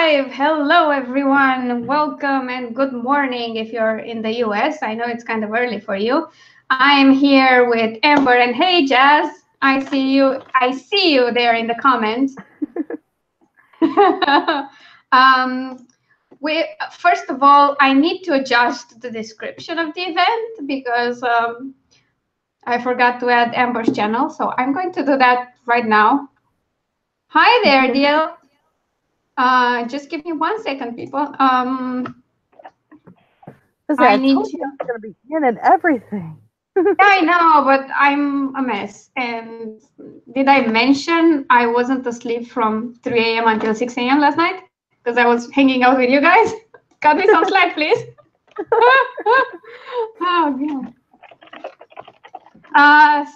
live. Hello, everyone. Welcome and good morning if you're in the US. I know it's kind of early for you. I'm here with Amber and hey, Jazz. I see you. I see you there in the comments. First of all, I need to adjust the description of the event because I forgot to add Amber's channel. So I'm going to do that right now. Hi there, DL. Just give me 1 second, people. I told you I'm gonna be in and everything. Yeah, I know, but I'm a mess. And did I mention I wasn't asleep from 3 a.m. until 6 a.m. last night? Because I was hanging out with you guys. Cut me some slack, please. Oh, God.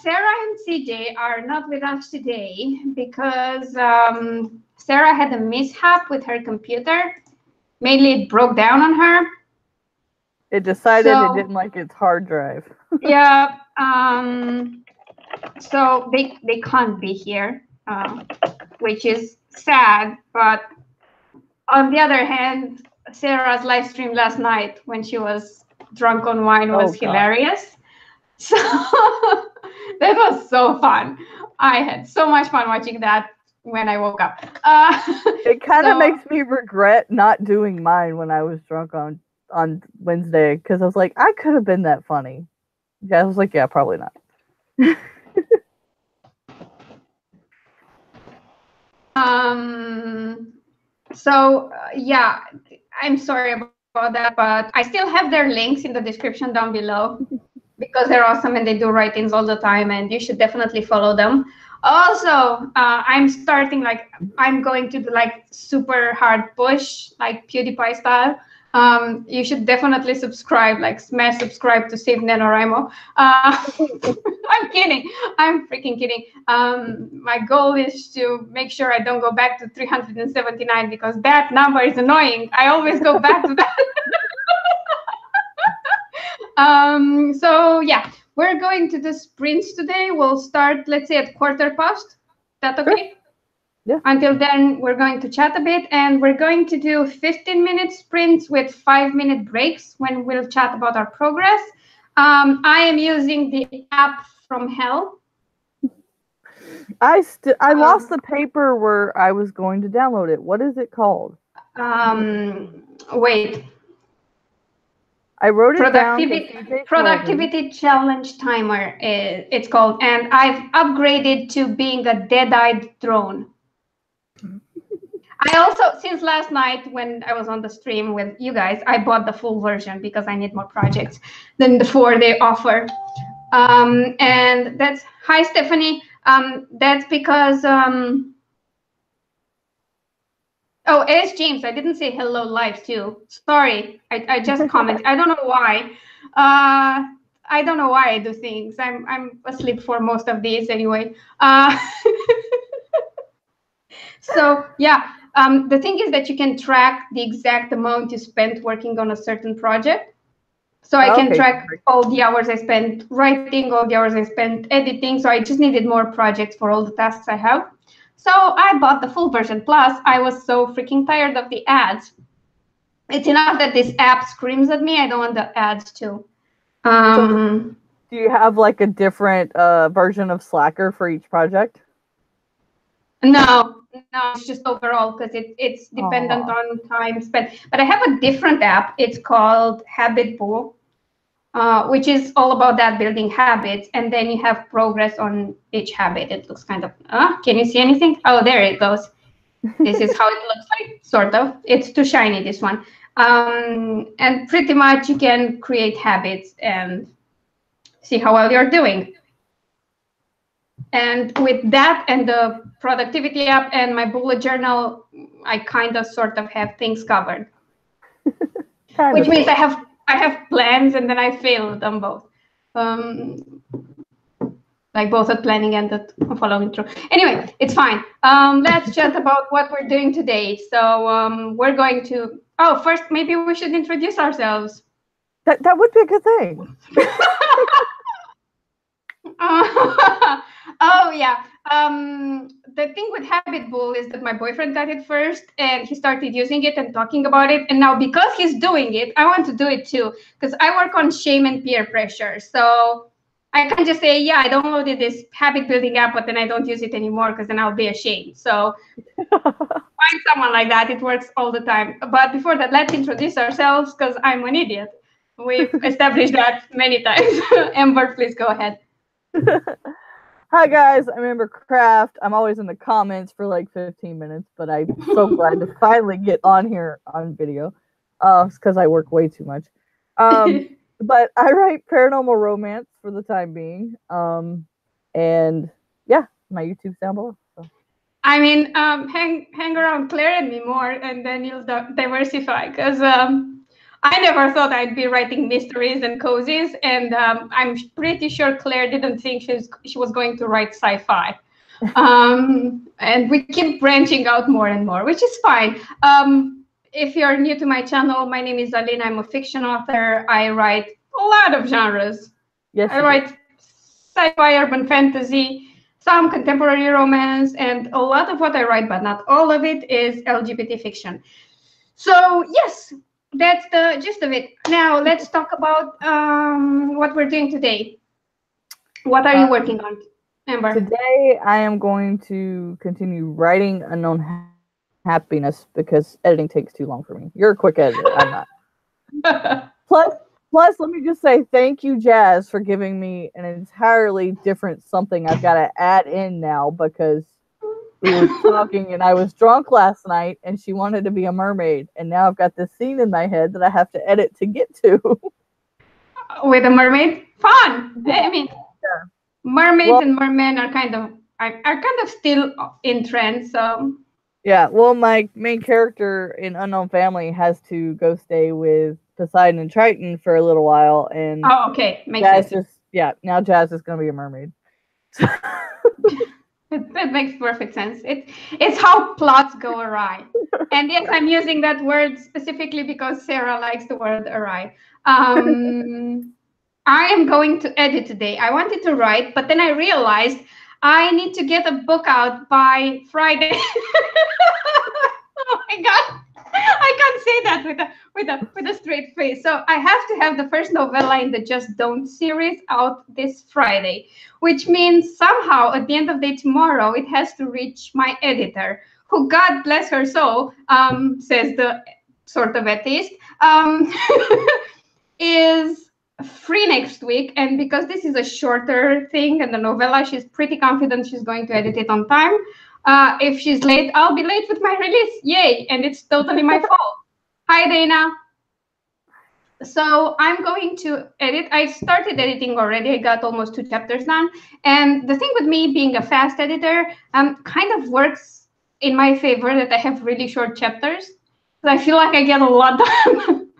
Sarah and CJ are not with us today because Sarah had a mishap with her computer. Mainly it broke down on her. It decided it didn't like its hard drive. Yeah, so they can't be here, which is sad. But on the other hand, Sarah's live stream last night when she was drunk on wine was hilarious. So that was so fun. I had so much fun watching that when I woke up. It kind of makes me regret not doing mine when I was drunk on Wednesday, because I was like, I could have been that funny. Yeah, I was like, yeah, probably not. Yeah, I'm sorry about that, but I still have their links in the description down below because they're awesome and they do write-ins all the time, and you should definitely follow them. Also, I'm starting, I'm going to do super hard push, like PewDiePie style. You should definitely subscribe, smash subscribe to Save NaNoWriMo. I'm kidding. I'm freaking kidding. My goal is to make sure I don't go back to 379 because that number is annoying. I always go back to that. So yeah, we're going to do sprints today. We'll start, let's say, at 1:15. Is that okay? Yeah. Until then, we're going to chat a bit, and we're going to do 15-minute sprints with 5-minute breaks when we'll chat about our progress. I am using the app from hell. I lost the paper where I was going to download it. What is it called? Wait. I wrote it down. Productivity challenge timer. It's called, and I've upgraded to being a dead-eyed drone. I also, since last night when I was on the stream with you guys, I bought the full version because I need more projects than the 4 they offer. And that's, hi Stephanie. That's because, oh, S. James, I didn't say hello live too. Sorry, I just commented. I don't know why. I don't know why I do things. I'm asleep for most of these anyway. So yeah. The thing is that you can track the exact amount you spent working on a certain project. So I can track all the hours I spent writing, all the hours I spent editing. So I just needed more projects for all the tasks I have. So I bought the full version. Plus, I was so freaking tired of the ads. It's enough that this app screams at me. I don't want the ads too. So do you have like a different version of Slacker for each project? No, it's just overall because it's dependent on time spent. But I have a different app. It's called Habit Pool, which is all about that, building habits. And then you have progress on each habit. It looks kind of, can you see anything? Oh, there it goes. This is how it looks like, sort of. It's too shiny, this one. And pretty much you can create habits and see how well you're doing. And with that and the productivity app and my bullet journal, I kind of sort of have things covered. Which means I have plans and then I fail them both. Like both at planning and at following through. Anyway, it's fine. Let's chat about what we're doing today. So we're going to, first maybe we should introduce ourselves. That would be a good thing. Oh yeah. the thing with Habit Bull is that my boyfriend got it first and he started using it and talking about it. And now because he's doing it, I want to do it too, because I work on shame and peer pressure. So I can't just say, yeah, I downloaded this habit building app, but then I don't use it anymore because then I'll be ashamed. So find someone like that. It works all the time. But before that, let's introduce ourselves because I'm an idiot. We've established that many times. Amber, please go ahead. Hi guys, I'm Amber Craft. I'm always in the comments for like 15 minutes, but I'm so glad to finally get on here on video. It's because I work way too much. But I write paranormal romance for the time being. And yeah, my YouTube's down below. So. I mean, hang around Clare and me more, and then you'll diversify. Because I never thought I'd be writing mysteries and cozies, and I'm pretty sure Claire didn't think she was going to write sci-fi. And we keep branching out more and more, which is fine. If you're new to my channel, my name is Alina. I'm a fiction author. I write a lot of genres. Yes, I write sci-fi, urban fantasy, some contemporary romance, and a lot of what I write, but not all of it, is LGBT fiction. So yes, that's the gist of it. Now let's talk about what we're doing today. What are you working on, Amber? Today I am going to continue writing Unknown Happiness because editing takes too long for me. You're a quick editor. I'm not. Plus, let me just say thank you, Jazz, for giving me an entirely different something I've got to add in now because we were talking and I was drunk last night and she wanted to be a mermaid. And now I've got this scene in my head that I have to edit to get to. With a mermaid? Fun! I mean, mermaids and mermen are kind of still in trend, so... Yeah, well, my main character in Unknown Family has to go stay with Poseidon and Triton for a little while, and oh, okay, makes sense. Now Jazz is gonna be a mermaid. That makes perfect sense. It's how plots go awry, and yes, I'm using that word specifically because Sarah likes the word awry. I am going to edit today. I wanted to write, but then I realized I need to get a book out by Friday. Oh my God. I can't say that with a straight face. So I have to have the first novella in the Just Don't series out this Friday, which means somehow at the end of the day tomorrow, it has to reach my editor, who, God bless her soul, says the sort of atheist, is free next week. And because this is a shorter thing and the novella, she's pretty confident she's going to edit it on time. If she's late, I'll be late with my release. Yay. And it's totally my fault. Hi, Dana. So I'm going to edit. I started editing already. I got almost 2 chapters done. And the thing with me being a fast editor kind of works in my favor that I have really short chapters. So I feel like I get a lot done.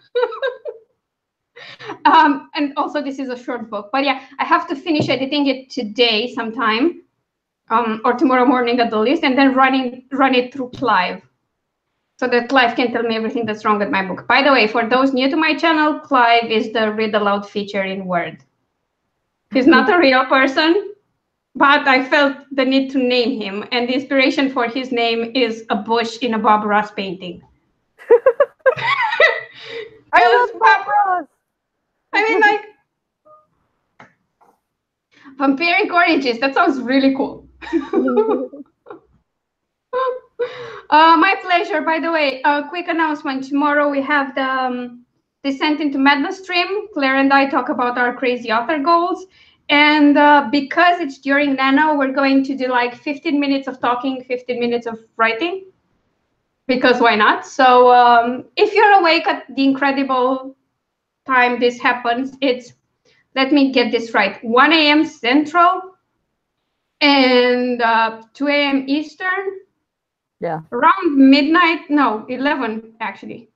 And also this is a short book. But yeah, I have to finish editing it today sometime. Or tomorrow morning at the least, and then run it through Clive, so that Clive can tell me everything that's wrong with my book. By the way, for those new to my channel, Clive is the read aloud feature in Word. He's not a real person, but I felt the need to name him, and the inspiration for his name is a bush in a Bob Ross painting. I love Bob Ross. I mean, like, vampiric oranges. That sounds really cool. My pleasure. By the way, a quick announcement. Tomorrow we have the Descent into Madness stream. Claire and I talk about our crazy author goals. And because it's during Nano, we're going to do like 15 minutes of talking, 15 minutes of writing. Because why not? So if you're awake at the incredible time this happens, it's, let me get this right, 1 a.m. Central and 2 a.m. Eastern. Yeah. Around midnight, no, 11 actually.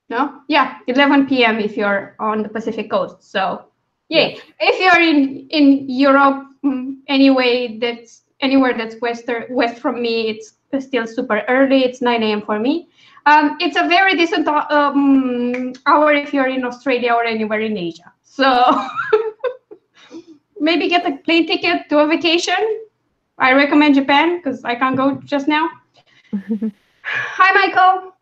No? Yeah, 11 p.m. if you're on the Pacific Coast. So, yay. Yeah. If you're in Europe, anywhere that's west from me, it's still super early. It's 9 a.m. for me. It's a very decent hour if you're in Australia or anywhere in Asia. So maybe get a plane ticket to a vacation. I recommend Japan because I can't go just now. Hi, Michael.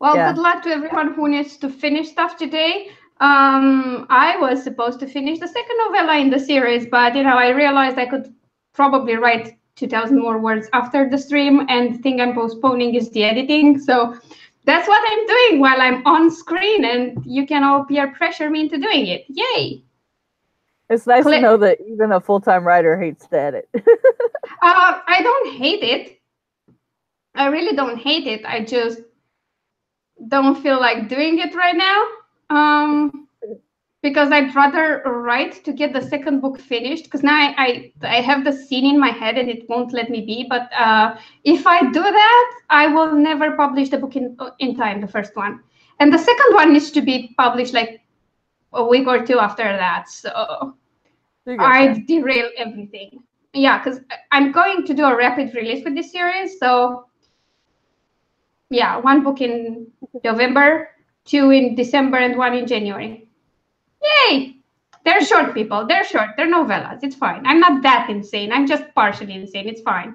Well, Yeah. good luck to everyone who needs to finish stuff today. I was supposed to finish the second novella in the series, but I realized I could probably write 2,000 more words after the stream, and the thing I'm postponing is the editing. So that's what I'm doing while I'm on screen, and you can all peer pressure me into doing it. Yay! It's nice to know that even a full-time writer hates to edit. I don't hate it. I really don't hate it. I just don't feel like doing it right now. Because I'd rather write to get the second book finished. Because now I have the scene in my head and it won't let me be. But if I do that, I will never publish the book in time, the first one. And the second one needs to be published like a week or two after that. So I derail everything. Yeah, because I'm going to do a rapid release with this series. So yeah, one book in November, 2 in December, and 1 in January. Yay! They're short, people. They're short. They're novellas. It's fine. I'm not that insane. I'm just partially insane. It's fine.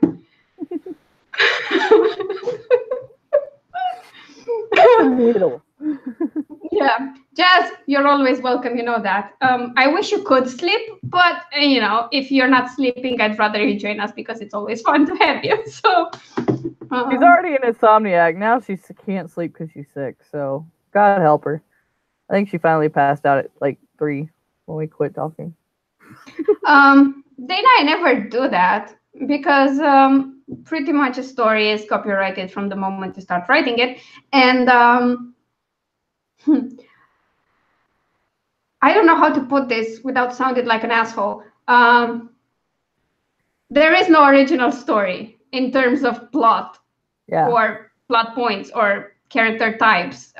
Yeah, Jazz, you're always welcome. You know that. I wish you could sleep, but if you're not sleeping, I'd rather you join us because it's always fun to have you. So she's already an insomniac. Now she can't sleep because she's sick. So God help her. I think she finally passed out at like 3 when we quit talking. Dana, I never do that because pretty much a story is copyrighted from the moment you start writing it, and I don't know how to put this without sounding like an asshole. There is no original story in terms of plot or plot points or character types.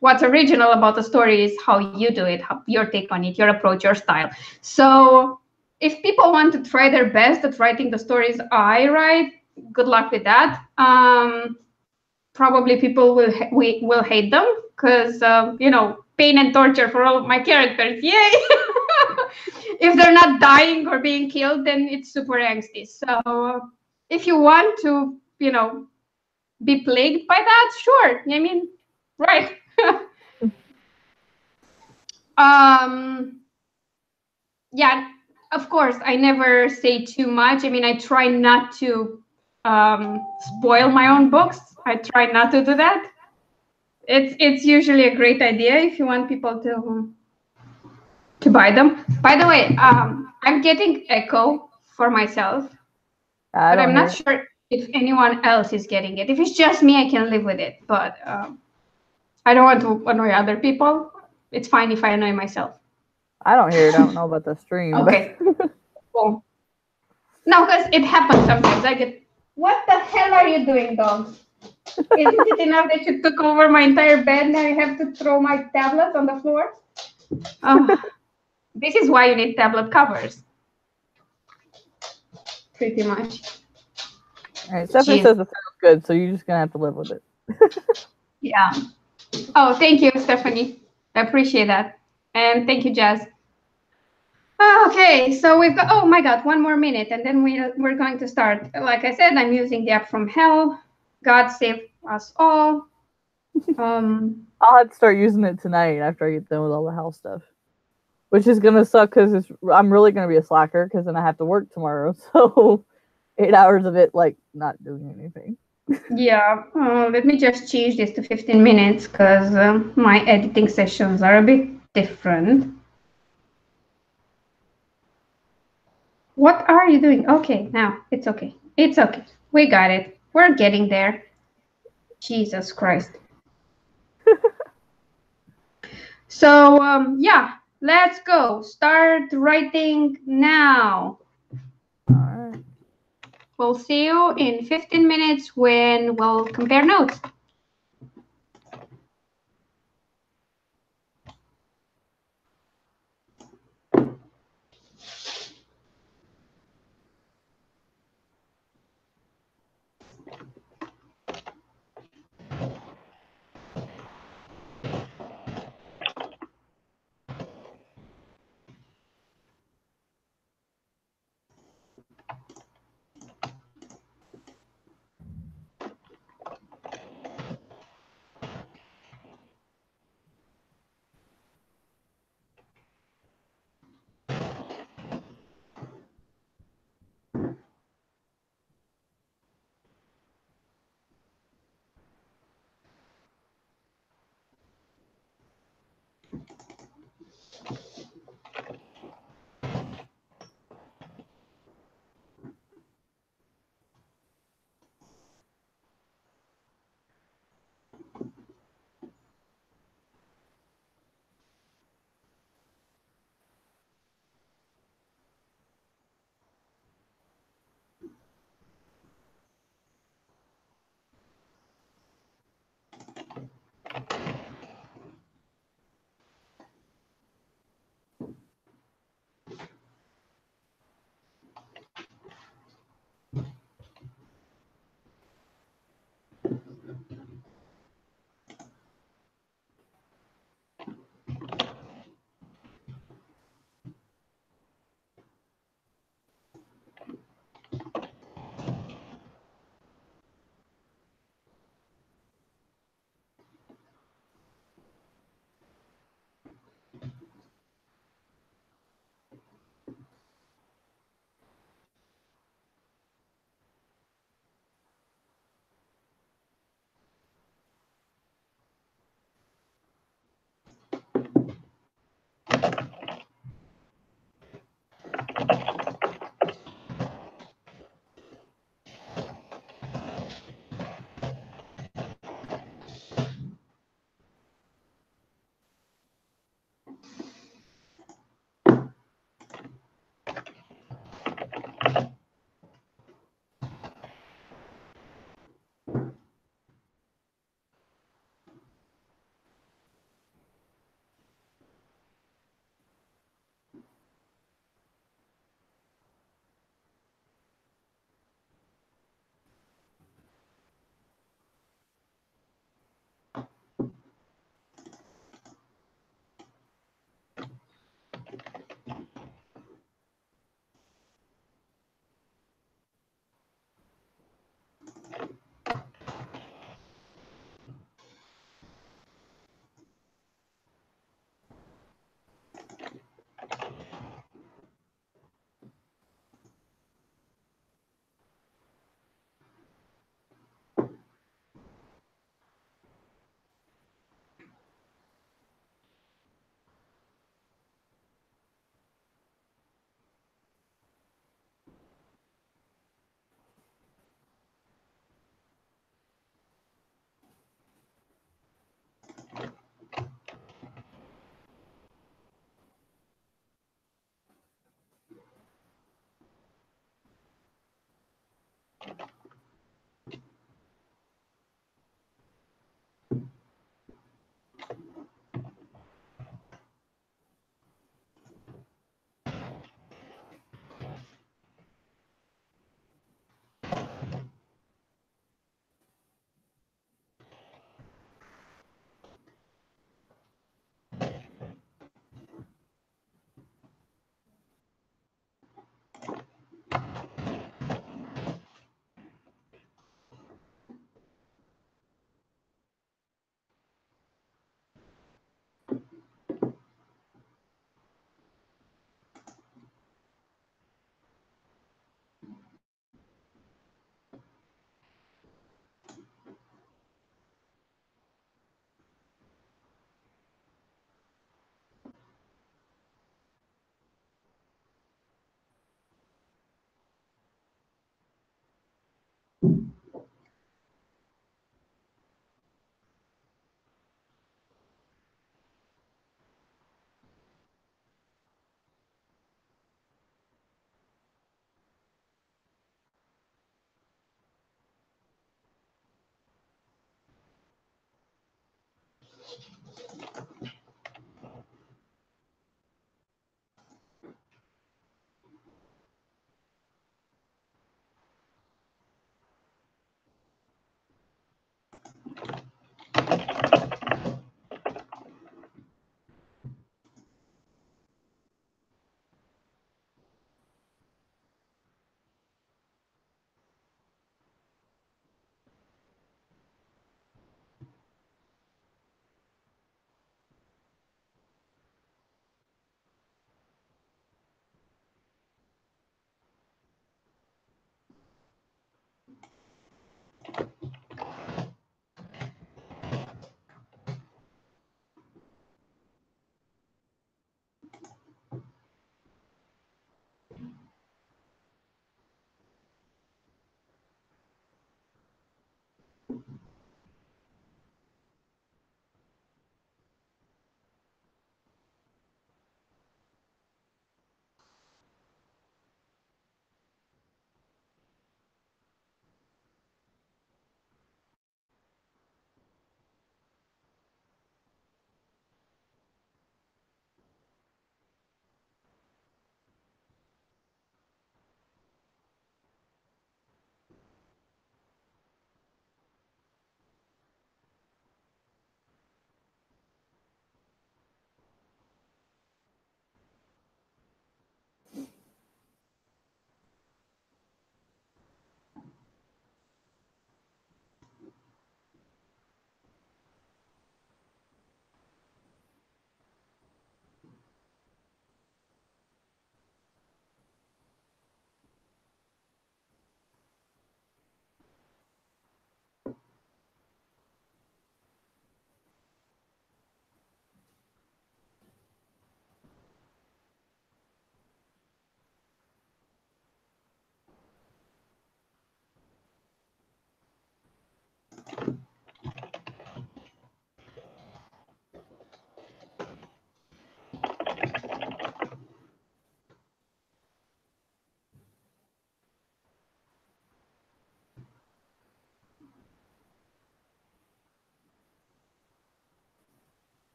What's original about the story is how you do it, your take on it, your approach, your style. So if people want to try their best at writing the stories I write, good luck with that. Probably people will hate them because pain and torture for all of my characters. Yay! If they're not dying or being killed, then it's super angsty. So if you want to, be plagued by that, sure. I mean, right. Yeah, of course, I never say too much. I mean, I try not to spoil my own books. I try not to do that. It's usually a great idea if you want people to buy them. By the way, I'm getting echo for myself, but I'm not sure if anyone else is getting it. If it's just me, I can live with it. But I don't want to annoy other people. It's fine if I annoy myself. I don't hear it. I don't know about the stream. Okay. Cool. No, because it happens sometimes. I get, what the hell are you doing, dog? Isn't it enough that you took over my entire bed? Now you have to throw my tablet on the floor? This is why you need tablet covers. Pretty much. All right, Stephanie says it sounds good, so you're just going to have to live with it. Yeah. Oh, thank you, Stephanie. I appreciate that. And thank you, Jazz. Okay, so we've got, oh my God, 1 more minute, and then we're going to start. Like I said, I'm using the app from hell. God save us all. I'll have to start using it tonight after I get done with all the house stuff, which is gonna suck because I'm really gonna be a slacker because then I have to work tomorrow. So 8 hours of it like not doing anything. Yeah, let me just change this to 15 minutes because my editing sessions are a bit different. What are you doing? Okay, now it's okay. It's okay. We got it. We're getting there. Jesus Christ. So, yeah, let's go. Start writing now. All right. We'll see you in 15 minutes when we'll compare notes.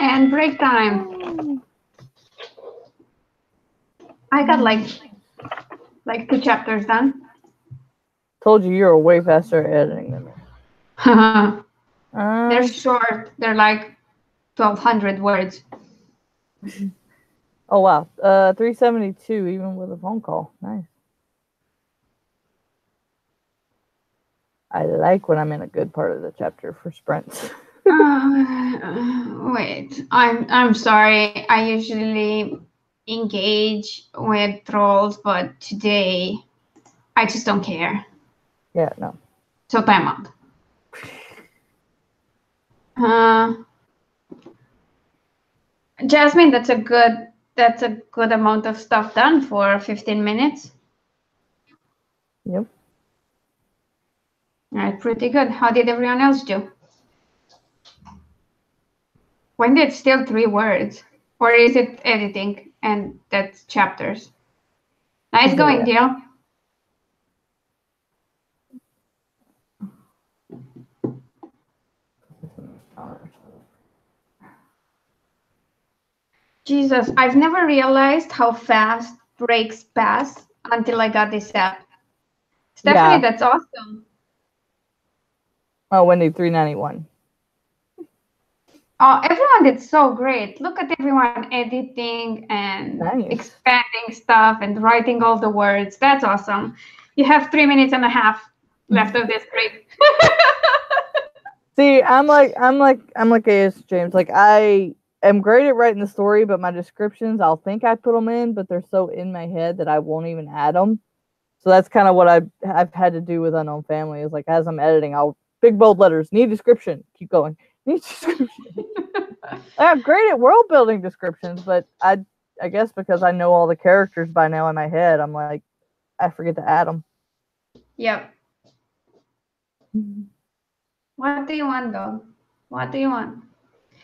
And break time. I got like 2 chapters done. Told you were way faster at editing than me. They're short. They're like 1,200 words. Oh wow, 372 even with a phone call. Nice. I like when I'm in a good part of the chapter for sprints. Wait, I'm sorry. I usually engage with trolls, but today I just don't care. Yeah, no. So time out. Jasmine, that's a good amount of stuff done for 15 minutes. Yep. All right, pretty good. How did everyone else do? When did still 3 words? Or is it editing and that's chapters? Nice going, Jill. Jesus, I've never realized how fast breaks pass until I got this app. Stephanie, that's awesome. Oh, Wendy, 391. Oh, everyone did so great. Look at everyone editing and expanding stuff and writing all the words. That's awesome. You have 3 minutes and a half left of this break. See, I'm like AS James. Like I am great at writing the story, but my descriptions, I'll think I put them in, but they're so in my head that I won't even add them. So that's kind of what I've had to do with Unknown Family. Is like as I'm editing, I'll big bold letters, need description, keep going, need description. I'm great at world building descriptions, but I guess because I know all the characters by now in my head, I'm like I forget to add them. Yep. What do you want, though? What do you want?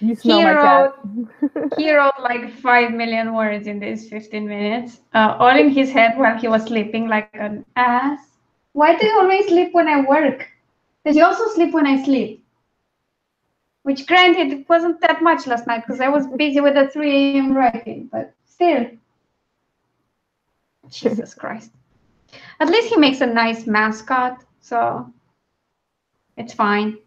You smell my cat. He wrote like 5 million words in these 15 minutes, all in his head while he was sleeping like an ass. Why do you always sleep when I work? Because you also sleep when I sleep. Which, granted, it wasn't that much last night because I was busy with the 3 a.m. writing, but still. Jesus Christ. At least he makes a nice mascot, so it's fine.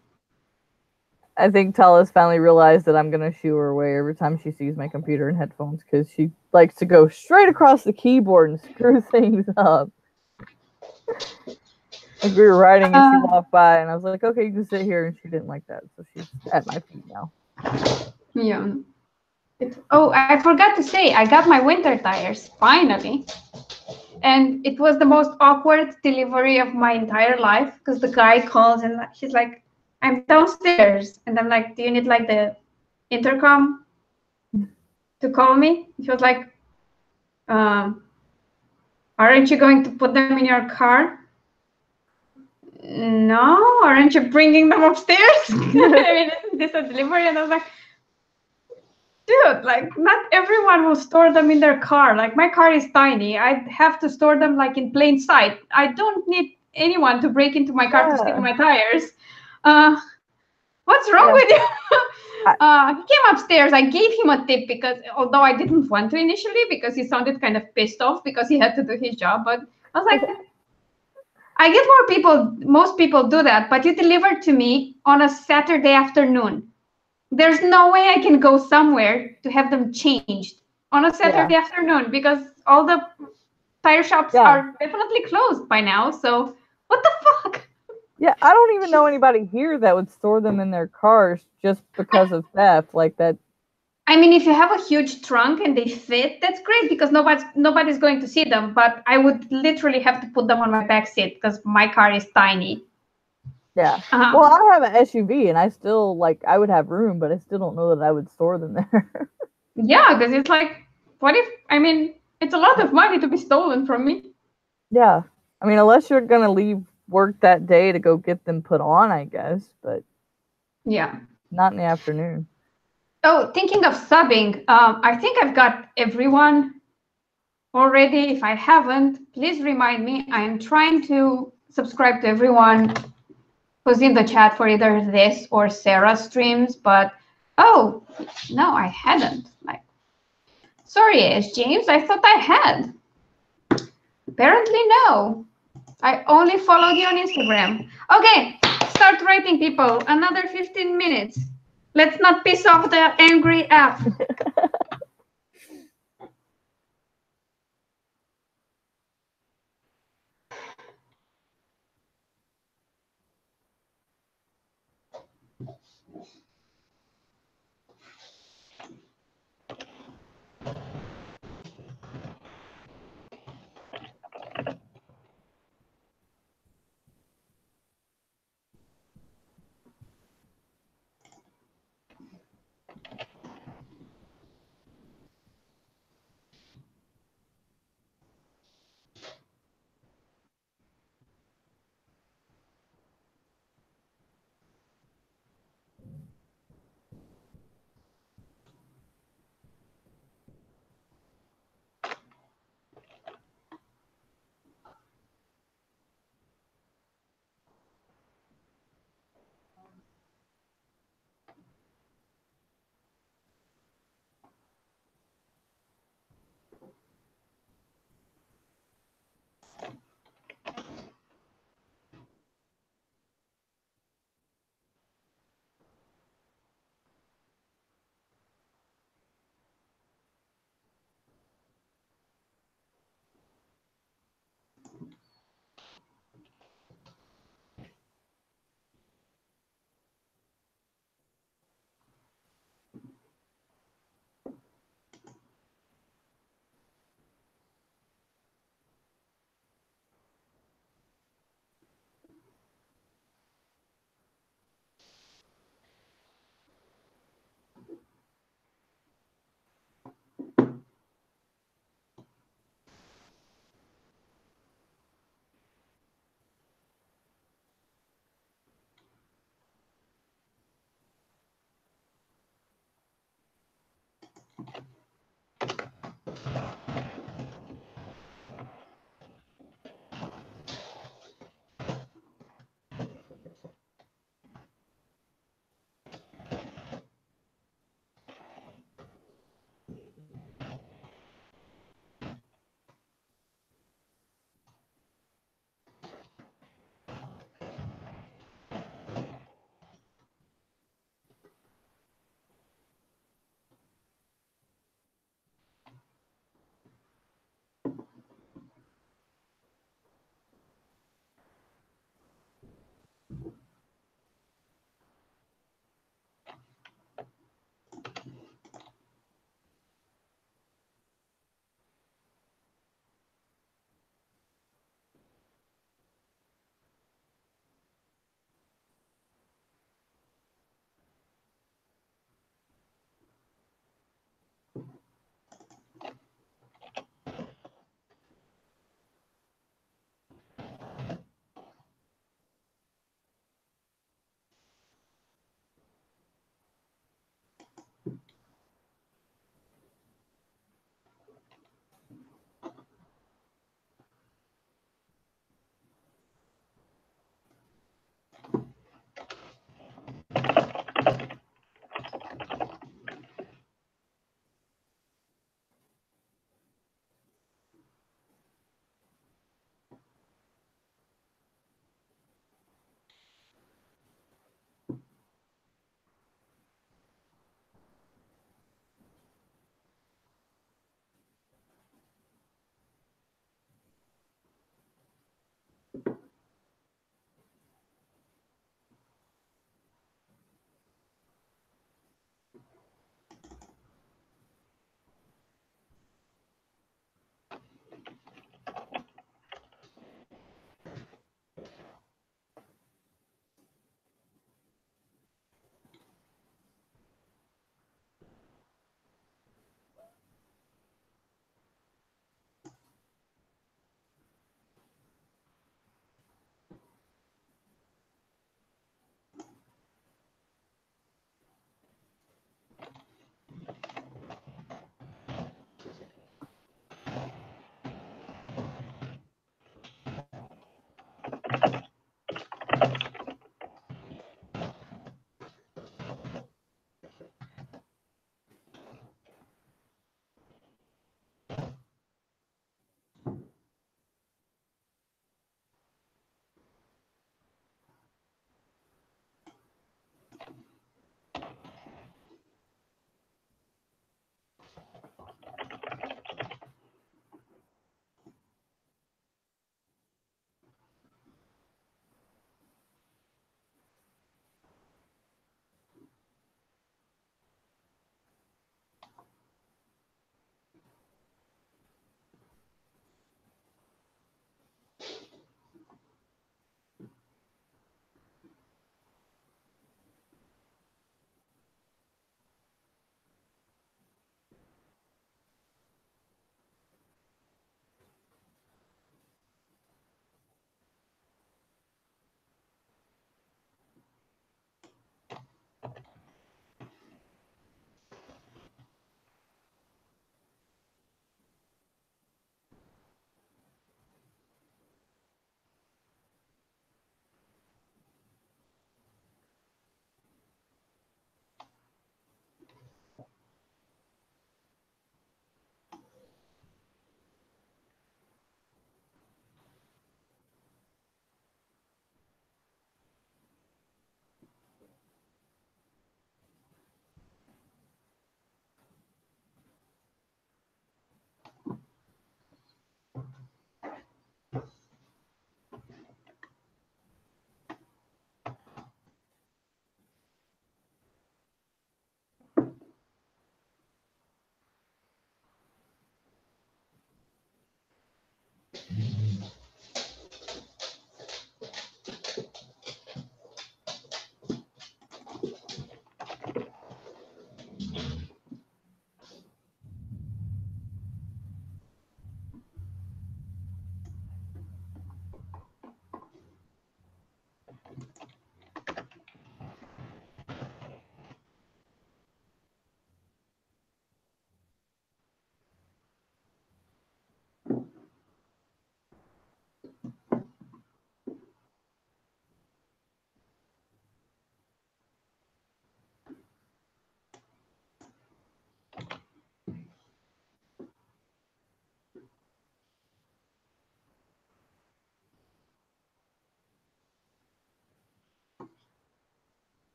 I think Tala's finally realized that I'm going to shoo her away every time she sees my computer and headphones because she likes to go straight across the keyboard and screw things up. Like we were writing and she walked by and I was like, okay, you can sit here, and she didn't like that, so she's at my feet now. Yeah. Oh, I forgot to say, I got my winter tires, finally. And it was the most awkward delivery of my entire life because the guy calls and he's like, I'm downstairs. And I'm like, do you need like the intercom to call me? He was like, aren't you going to put them in your car? No, aren't you bringing them upstairs? I mean, isn't this a delivery? And I was like, dude, like not everyone will store them in their car. Like my car is tiny. I have to store them like in plain sight. I don't need anyone to break into my car to steal my tires. What's wrong with you? He came upstairs. I gave him a tip because although I didn't want to initially because he sounded kind of pissed off because he had to do his job. But I was like, I get most people do that, but you delivered to me on a Saturday afternoon. There's no way I can go somewhere to have them changed on a Saturday afternoon because all the tire shops are definitely closed by now. So what the fuck? Yeah, I don't even know anybody here that would store them in their cars just because of theft like that. I mean, if you have a huge trunk and they fit, that's great because nobody's going to see them. But I would literally have to put them on my back seat because my car is tiny. Yeah. Well, I have an SUV and I still I would have room, but I still don't know that I would store them there. Yeah, because it's like, it's a lot of money to be stolen from me. Yeah. I mean, unless you're going to leave work that day to go get them put on, I guess, but yeah, not in the afternoon. Oh, thinking of subbing, I think I've got everyone already. If I haven't, please remind me. I am trying to subscribe to everyone who's in the chat for either this or Sarah's streams, but oh, no, I hadn't. Like, sorry, James, I thought I had. Apparently, no. I only followed you on Instagram. Okay, start writing, people. Another 15 minutes. Let's not piss off the angry app.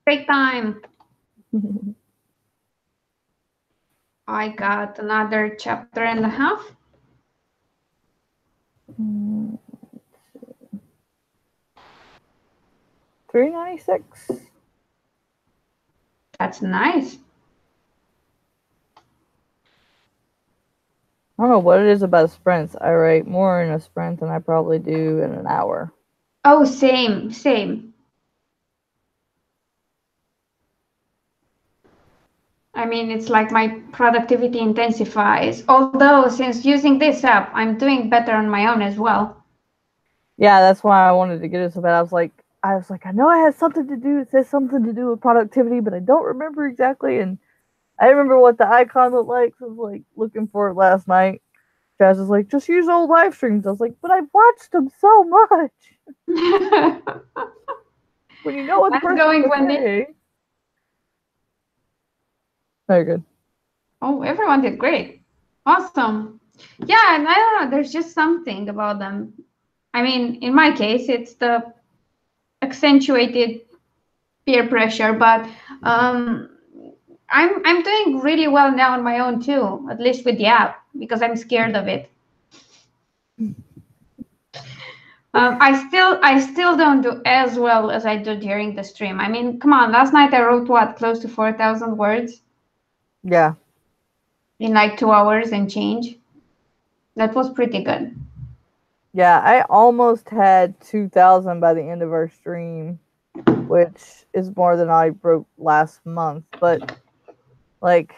Break time. I got another chapter and a half. 396. That's nice. I don't know what it is about sprints. I write more in a sprint than I probably do in an hour. Oh, same. I mean, it's like my productivity intensifies. Although, since using this app, I'm doing better on my own as well. Yeah, that's why I wanted to get it so bad. I was like, I know I had something to do. It says something to do with productivity, but I don't remember exactly. And I remember what the icon looked like. So I was like looking for it last night. Jazz was like, just use old live streams. I was like, but I've watched them so much. When you know what the How's it going, person Wendy? say. No, you're good. Oh, everyone did great. Awesome. Yeah, and I don't know, there's just something about them. I mean, in my case, it's the accentuated peer pressure, but I'm doing really well now on my own too, at least with the app, because I'm scared of it. I still don't do as well as I do during the stream. I mean, come on, last night I wrote what, close to 4,000 words? Yeah. In like 2 hours and change. That was pretty good. Yeah, I almost had 2,000 by the end of our stream, which is more than I wrote last month. But, like,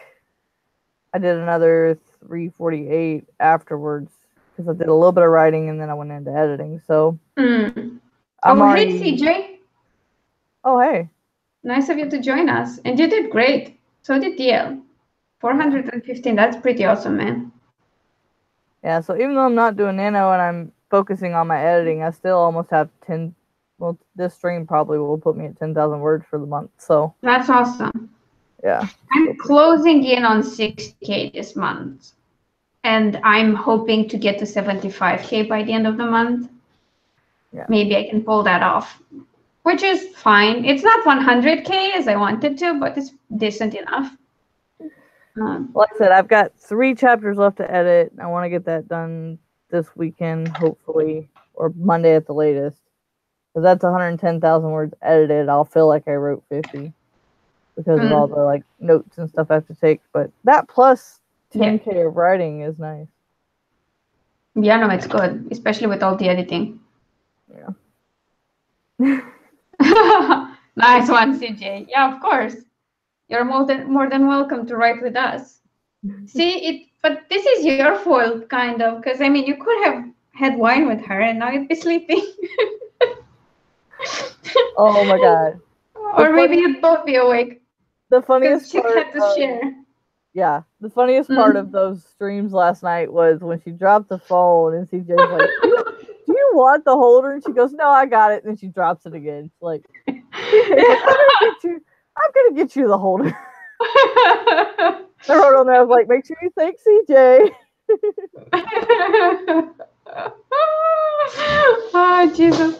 I did another 348 afterwards because I did a little bit of writing and then I went into editing. So, I'm already... Hey, CJ. Oh, hey. Nice of you to join us. And you did great. So did DL. 415, that's pretty awesome, man. Yeah, so even though I'm not doing Nano and I'm focusing on my editing, I still almost have 10. Well, this stream probably will put me at 10,000 words for the month. So that's awesome. Yeah. I'm closing in on 60K this month. And I'm hoping to get to 75K by the end of the month. Yeah. Maybe I can pull that off, which is fine. It's not 100K as I wanted to, but it's decent enough. Like I said, I've got 3 chapters left to edit. I want to get that done this weekend, hopefully, or Monday at the latest. Because that's 110,000 words edited. I'll feel like I wrote 50 because of all the like notes and stuff I have to take. But that plus 10K of writing is nice. Yeah, no, it's good, especially with all the editing. Yeah. Nice one, CJ. Yeah, of course. You're more than welcome to write with us. See, but this is your fault, kind of, because I mean, you could have had wine with her and now you'd be sleeping. Oh my god. Or maybe you'd both be awake. The funniest she part had to share. Yeah, the funniest part of those streams last night was when she dropped the phone and CJ's like, do you want the holder? And she goes, no, I got it. And then she drops it again. It's like, CJ's like, I'm gonna get you the holder. I wrote on there, I was like, make sure you thank CJ. Oh, Jesus.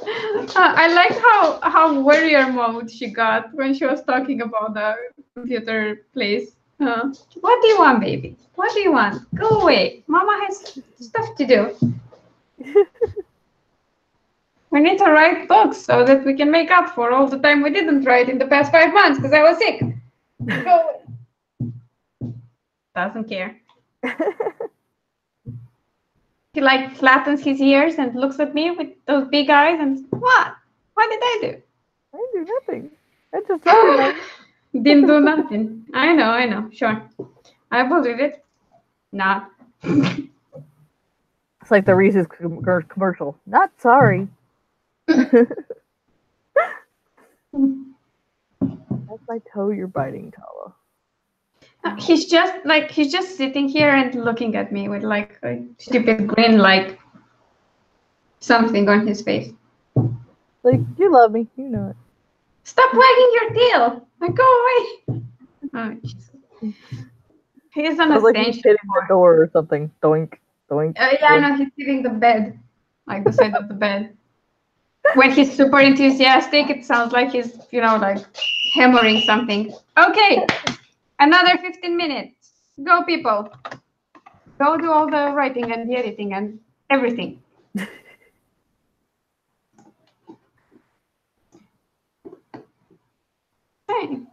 I like how warrior mode she got when she was talking about the computer place. What do you want, baby? What do you want? Go away. Mama has stuff to do. We need to write books so that we can make up for all the time we didn't write in the past 5 months because I was sick. Go away. Doesn't care. He like flattens his ears and looks at me with those big eyes and what? What did I do? I didn't do nothing. I just recognized. Didn't do nothing. I know. Sure. I believe it. Not. It's like the Reese's commercial. Not sorry. That's my toe you're biting, Tala. He's just sitting here and looking at me with like a stupid grin, like something on his face. Like, you love me, you know it. Stop wagging your tail. Like, go away. Oh, Jesus. He's on a like he's hitting the door or something. Doink, doink. Yeah, no, he's hitting the bed, like the side of the bed. When he's super enthusiastic, it sounds like he's, like hammering something. Okay, another 15 minutes. Go, people. Go do all the writing and the editing and everything. Okay.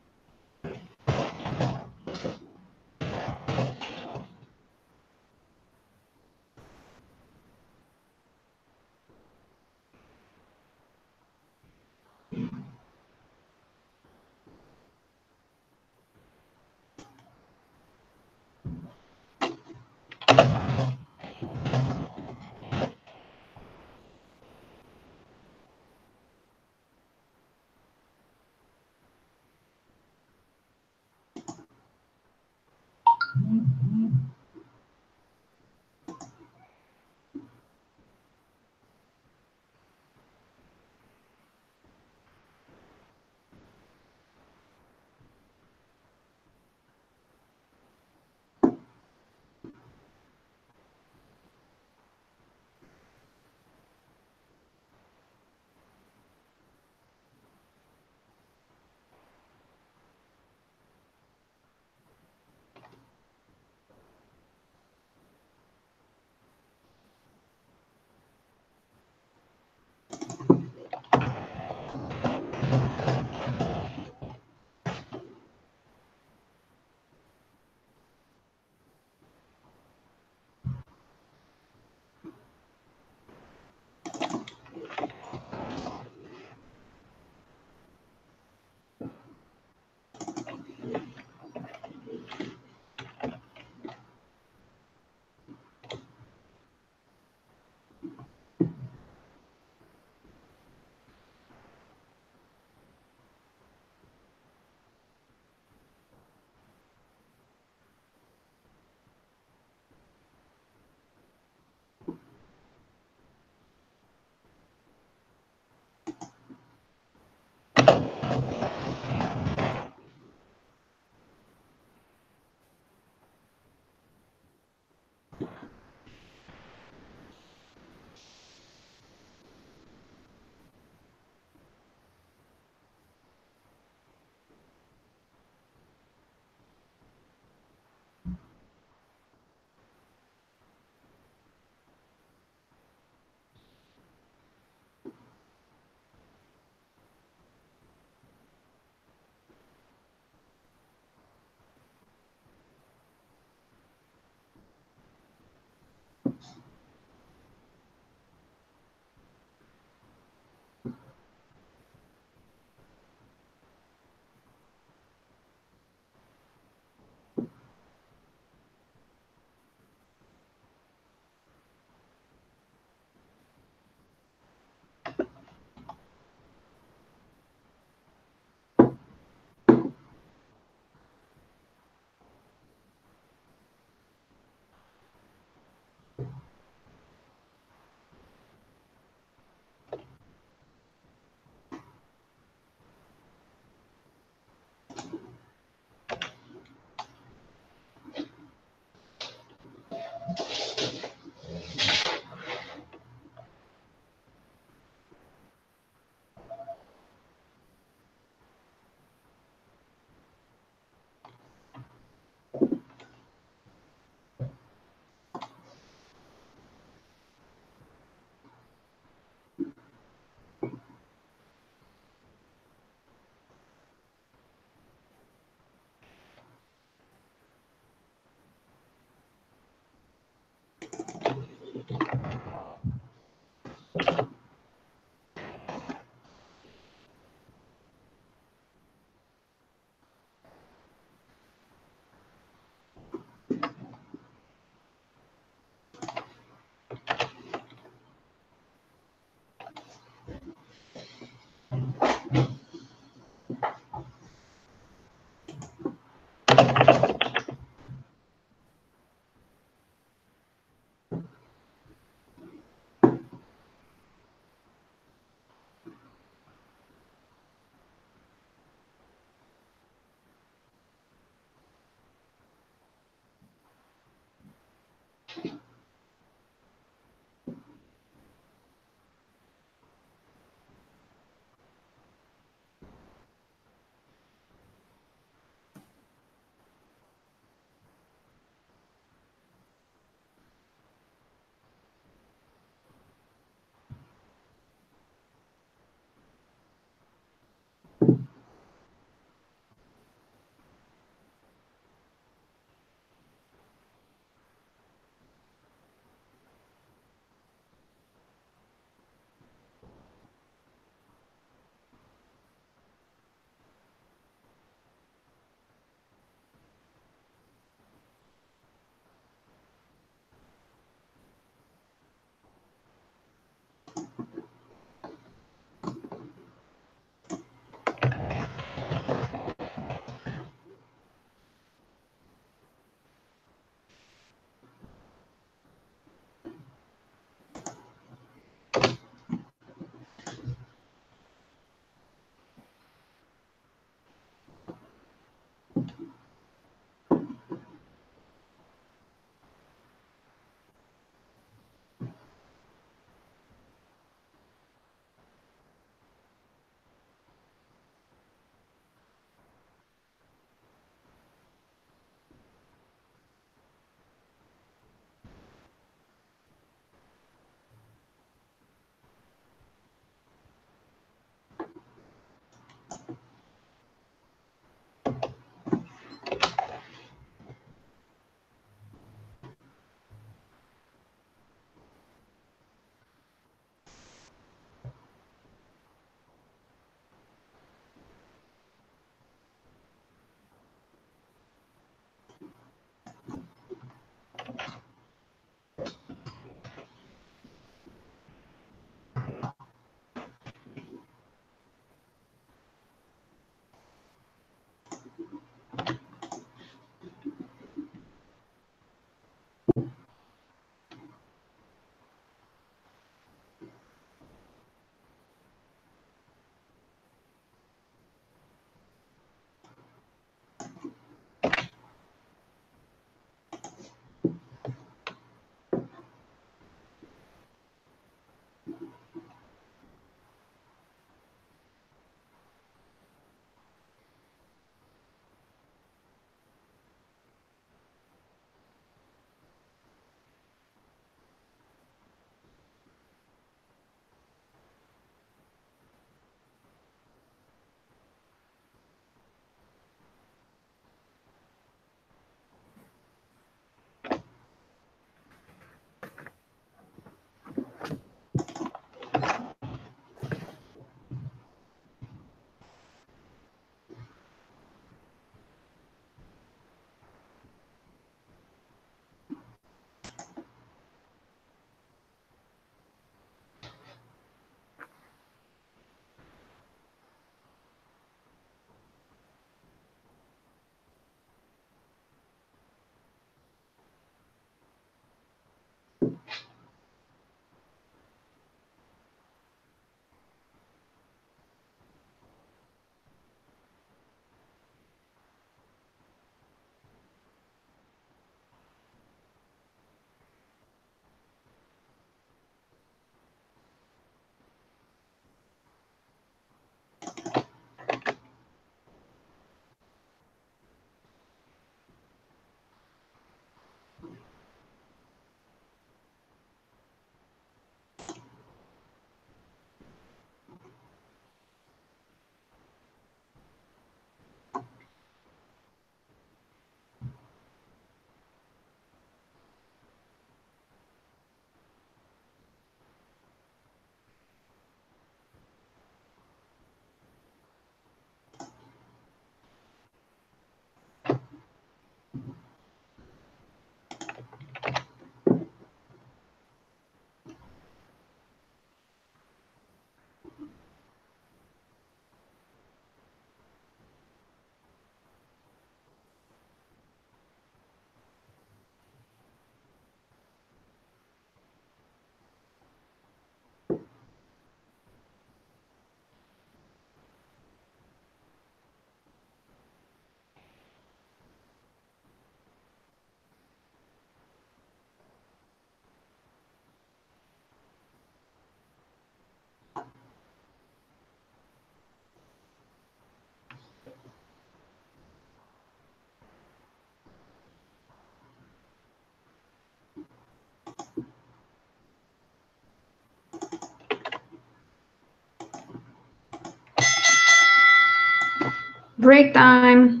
Break time.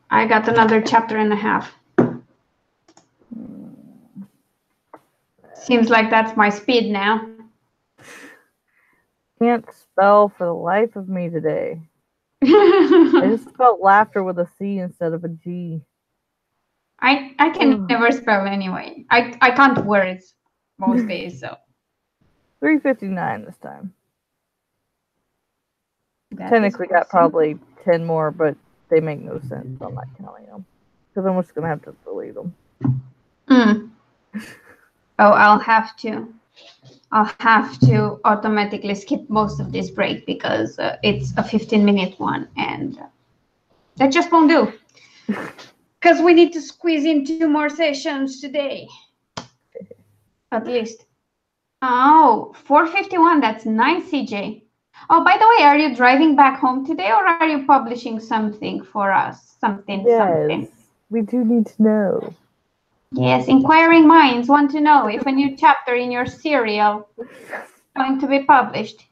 I got another chapter and a half. Seems like that's my speed now. Can't spell for the life of me today. I just spelled laughter with a C instead of a G. I can never spell anyway. I can't words most days, so. 359 this time. That Technically is got awesome. probably 10 more, but they make no sense. So I'm not counting them. Because I'm just going to have to delete them. Oh, I'll have to automatically skip most of this break because it's a 15-minute one, and that just won't do. Because we need to squeeze in 2 more sessions today. At least. Oh, 4:51. That's nice, CJ. Oh, by the way, are you driving back home today, or are you publishing something for us? Something. We do need to know. Yes, inquiring minds want to know if a new chapter in your serial is going to be published.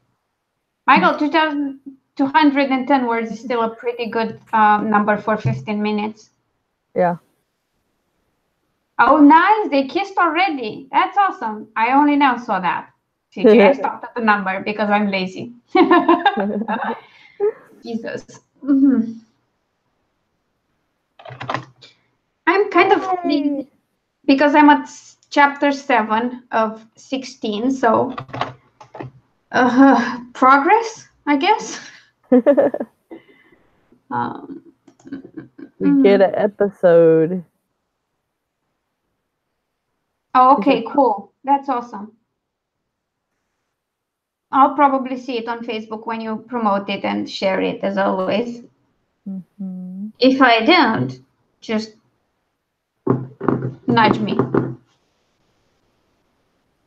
Michael, 210 words is still a pretty good number for 15 minutes. Yeah. Oh, nice. They kissed already. That's awesome. I only now saw that. CJ, I stopped at the number because I'm lazy. Jesus. I'm kind of because I'm at chapter 7 of 16, so progress, I guess. We get an episode. Oh, okay, cool. That's awesome. I'll probably see it on Facebook when you promote it and share it, as always. If I don't, just nudge me.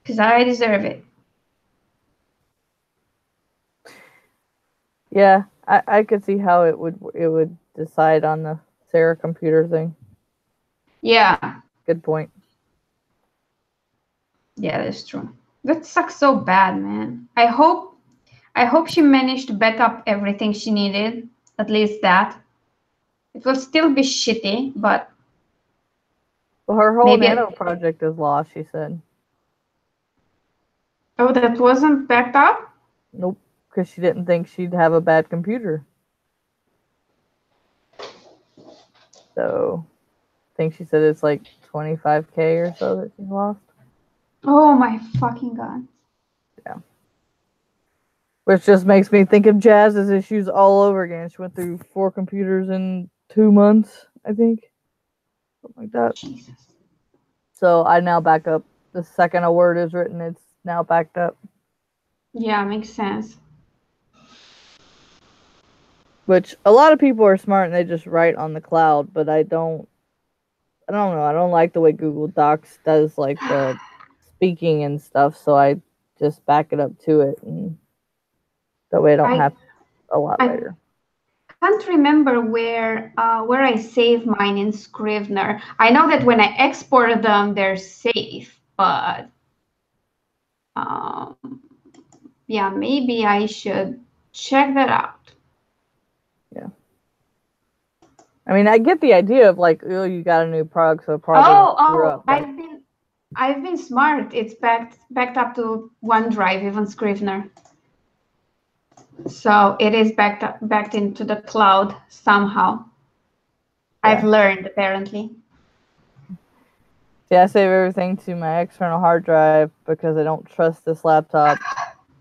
Because I deserve it. Yeah, I could see how it would decide on the Sarah computer thing. Yeah. Good point. Yeah, that's true. That sucks so bad, man. I hope she managed to back up everything she needed. At least that. It will still be shitty, but well, her whole Nano project is lost, she said. Oh, that wasn't backed up? Nope, because she didn't think she'd have a bad computer. So, I think she said it's like 25K or so that she's lost. Oh my fucking god. Yeah. Which just makes me think of Jazz's issues all over again. She went through 4 computers in 2 months, I think. Something like that. Jesus. So I now back up. The second a word is written, it's now backed up. Yeah, makes sense. Which a lot of people are smart and they just write on the cloud, but I don't know. I don't like the way Google Docs does like the speaking and stuff, so I just back it up to it, and that way I don't have a lot later. I can't remember where I save mine in Scrivener. I know that when I export them, they're safe, but yeah, maybe I should check that out. Yeah. I mean, I get the idea of like, oh, you got a new prog, so probably. I've been smart. It's backed up to OneDrive, even Scrivener. So it is backed into the cloud somehow. Yeah. I've learned, apparently. Yeah, I save everything to my external hard drive because I don't trust this laptop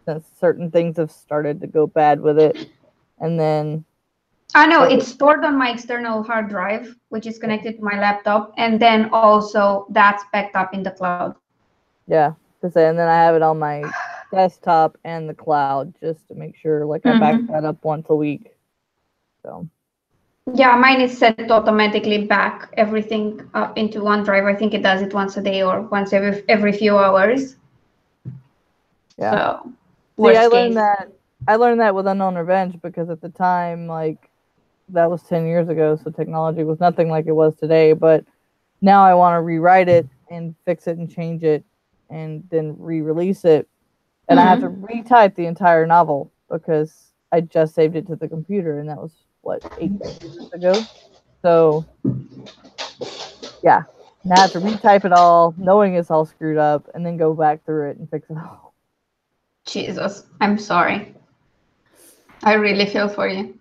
since certain things have started to go bad with it. And then... I know, it's stored on my external hard drive, which is connected to my laptop. And then also that's backed up in the cloud. Yeah, and then I have it on my desktop and the cloud just to make sure, like, I back that up once a week. So. Yeah, mine is set to automatically back everything up into OneDrive. I think it does it once a day or once every few hours. Yeah. So, see, I learned that with Unknown Revenge because at the time, like, that was 10 years ago, so technology was nothing like it was today. But now I want to rewrite it and fix it and change it and then re-release it. And I have to retype the entire novel because I just saved it to the computer, and that was what, 8 years ago. So yeah, now I have to retype it all, knowing it's all screwed up, and then go back through it and fix it all. Jesus, I'm sorry. I really feel for you.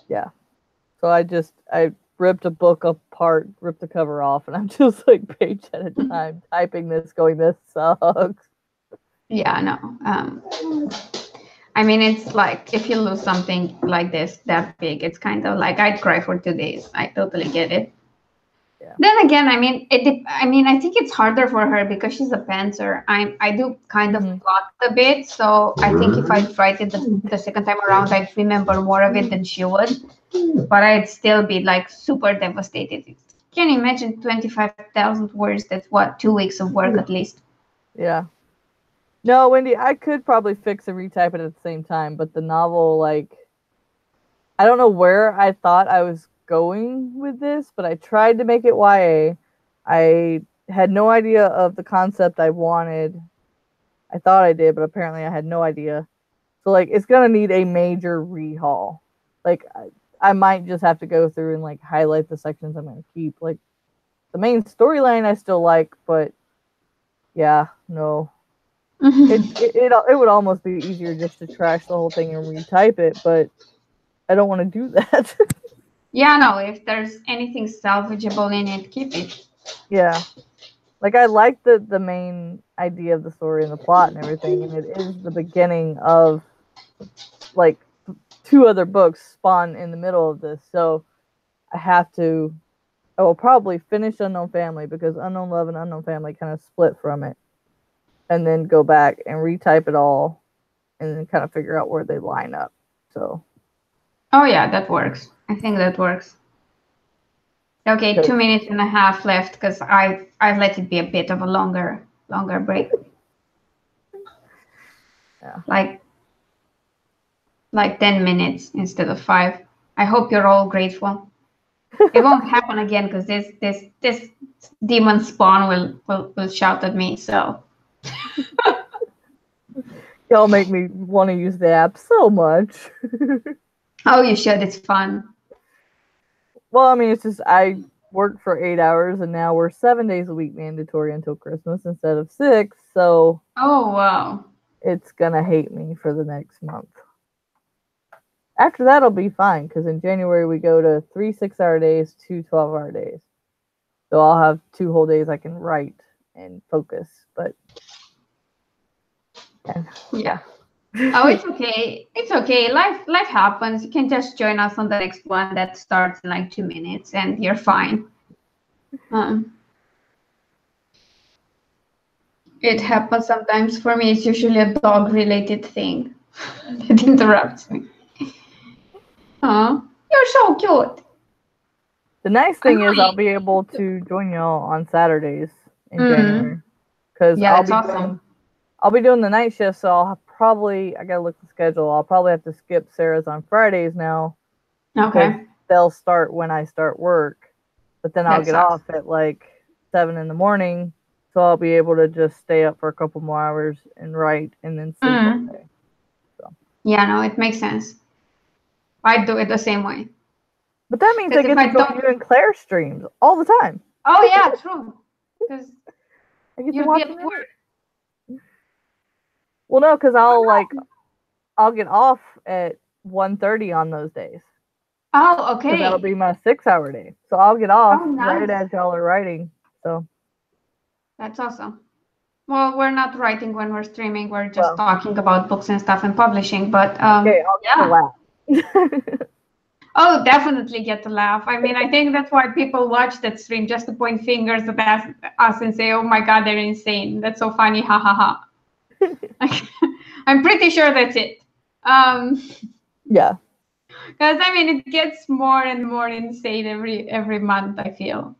Yeah. So I ripped a book apart, ripped the cover off, and I'm just like page at a time typing this, going, this sucks. Yeah, no. I mean, it's like if you lose something like this that big, it's kind of like I'd cry for 2 days. I totally get it. Yeah. Then again, I mean, I think it's harder for her because she's a pantser. I do kind of plot a bit, so I think if I write it the second time around, I'd remember more of it than she would. But I'd still be like super devastated. Can you imagine 25,000 words? That's what, 2 weeks of work at least. Yeah. No, Wendy, I could probably fix and retype it at the same time, but the novel, like, I don't know where I thought I was going with this, but I tried to make it YA. I had no idea of the concept I wanted. I thought I did, but apparently I had no idea. So, like, it's going to need a major rehaul. Like, I might just have to go through and, like, highlight the sections I'm going to keep. Like, the main storyline I still like, but yeah, no. It would almost be easier just to trash the whole thing and retype it, but I don't want to do that. Yeah, no, if there's anything salvageable in it, keep it. Yeah. Like, I like the main idea of the story and the plot and everything, and it is the beginning of, like, 2 other books spawn in the middle of this, so I will probably finish Unknown Family, because Unknown Love and Unknown Family kind of split from it, and then go back and retype it all, and then kind of figure out where they line up. So. Oh yeah, that works. I think that works. Okay, 2 minutes and a half left because I've let it be a bit of a longer break. Yeah. Like 10 minutes instead of 5. I hope you're all grateful. It won't happen again because this demon spawn will shout at me. So. Y'all make me want to use the app so much. Oh, you should. It's fun. Well, I mean, it's just I worked for 8 hours, and now we're 7 days a week mandatory until Christmas instead of 6. So. Oh wow. It's gonna hate me for the next month. After that, it'll be fine, because in January we go to 3 6-hour days, 2 12-hour days. So I'll have 2 whole days I can write and focus. But yeah. Oh, it's okay. It's okay. Life happens. You can just join us on the next one that starts in like 2 minutes, and you're fine. It happens sometimes. For me, it's usually a dog-related thing that interrupts me. Oh, you're so cute. The nice thing is I'll be able to join y'all on Saturdays in January, because I'll be doing the night shift, so I gotta look at the schedule. I'll probably have to skip Sarah's on Fridays now. Okay. They'll start when I start work, but then I'll get off at like 7 in the morning, so I'll be able to just stay up for a couple more hours and write, and then sleep all day. So. Yeah, no, it makes sense. I do it the same way. But that means I get to join you in Clare streams all the time. Oh yeah, true. Because I get to watch them. Well, no, because I'll get off at 1:30 on those days. Oh, okay. That'll be my 6-hour day, so I'll get off right as y'all are writing. So. That's awesome. Well, we're not writing when we're streaming. We're just talking about books and stuff and publishing. But okay, I'll get to laugh. Oh, definitely get to laugh. I mean, I think that's why people watch that stream, just to point fingers at us and say, "Oh my God, they're insane. That's so funny, ha ha ha." I'm pretty sure that's it. Yeah. Because I mean, it gets more and more insane every month. I feel.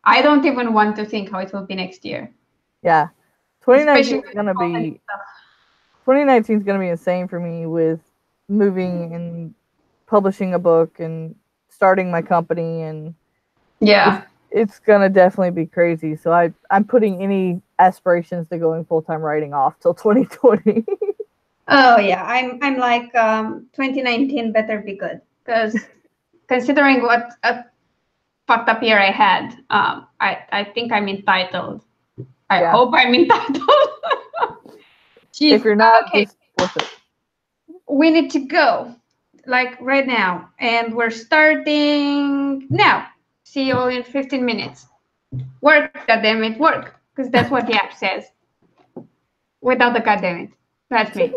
I don't even want to think how it will be next year. Yeah, 2019 is gonna be. 2019 is gonna be insane for me, with moving and publishing a book and starting my company, and it's gonna definitely be crazy. So I'm putting any aspirations to going full-time writing off till 2020. Oh yeah, I'm like 2019 better be good, because considering what a fucked up year I had, I think I'm entitled. I hope I'm entitled. Jeez. If you're not, Okay, just flip it. we need to go like right now, and we're starting now. See you all in 15 minutes. Work, goddammit, work, because that's what the app says. Without the goddammit, that's me.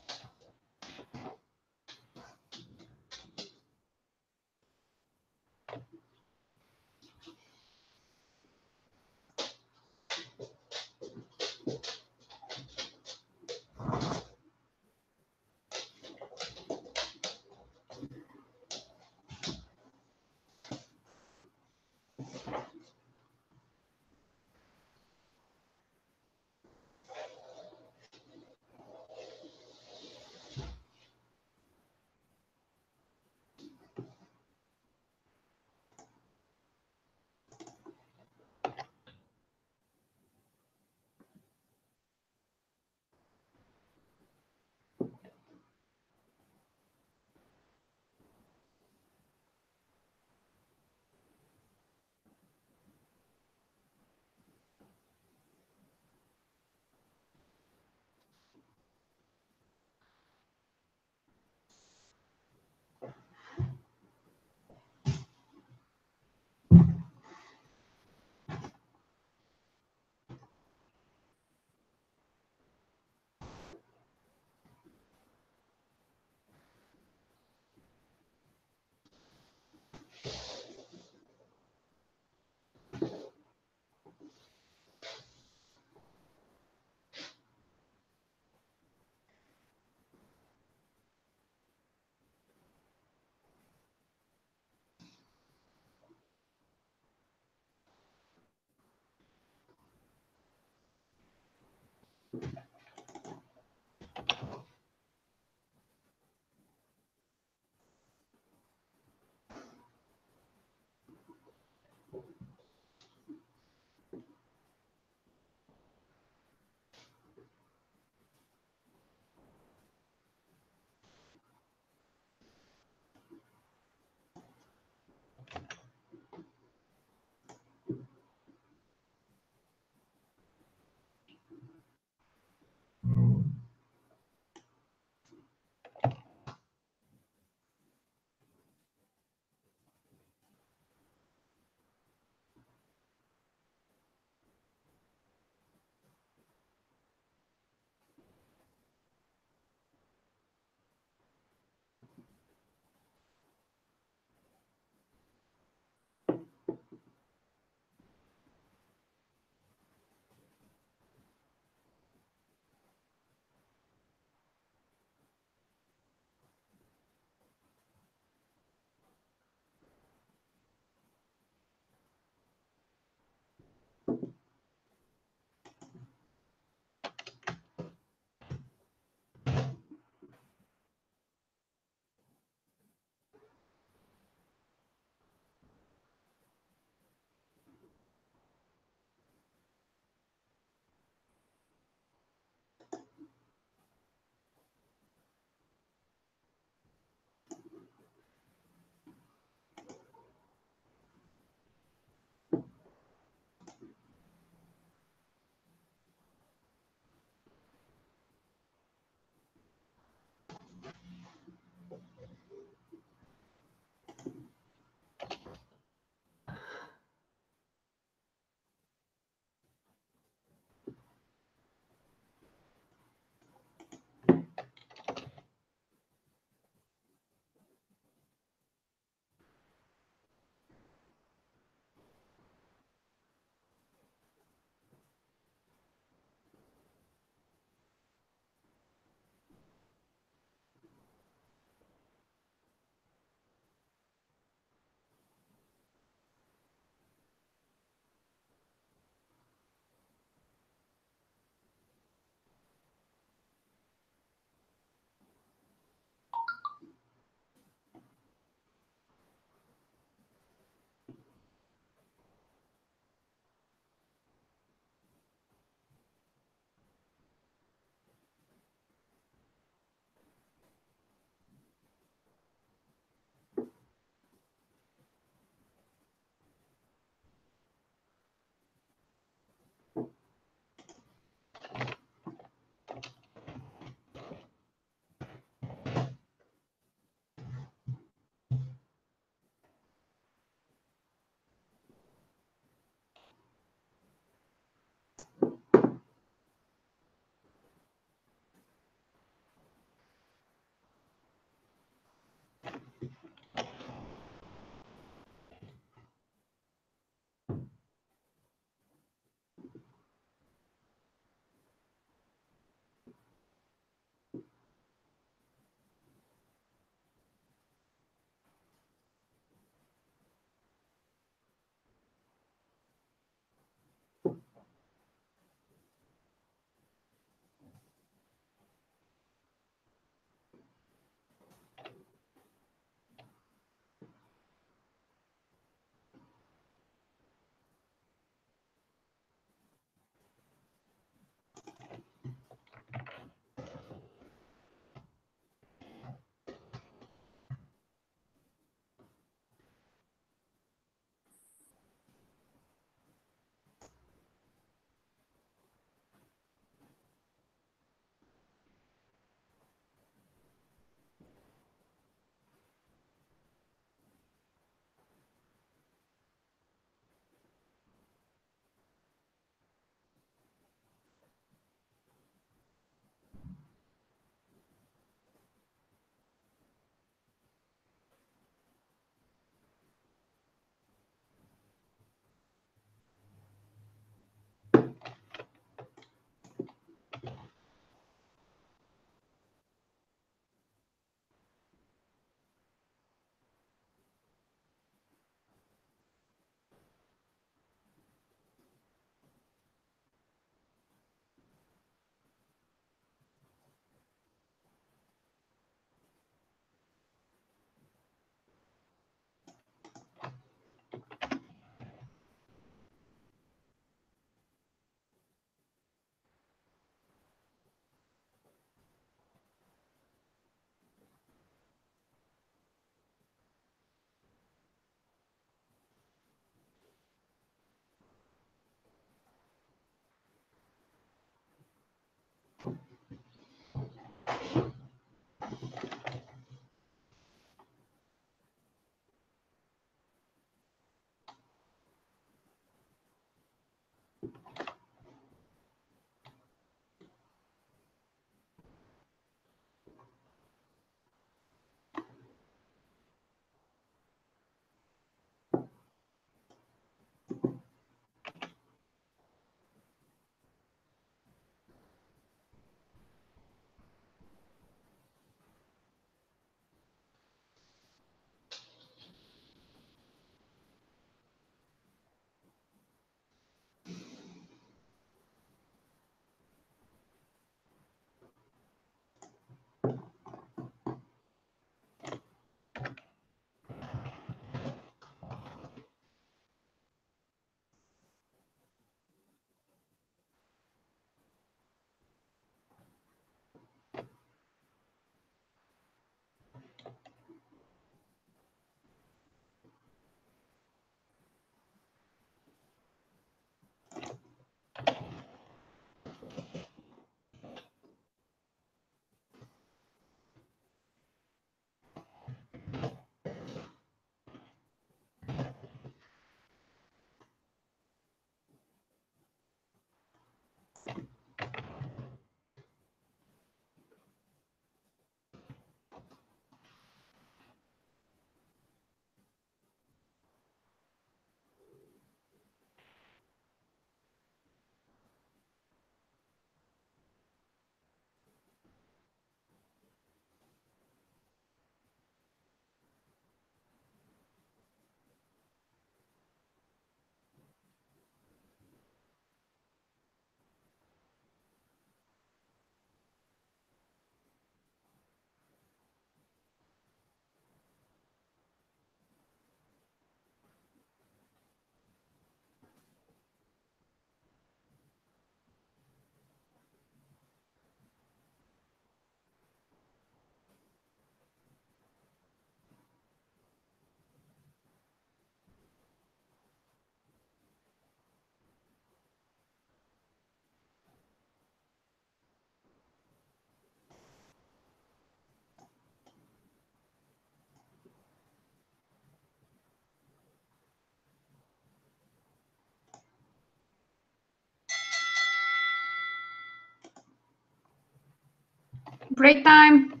break time.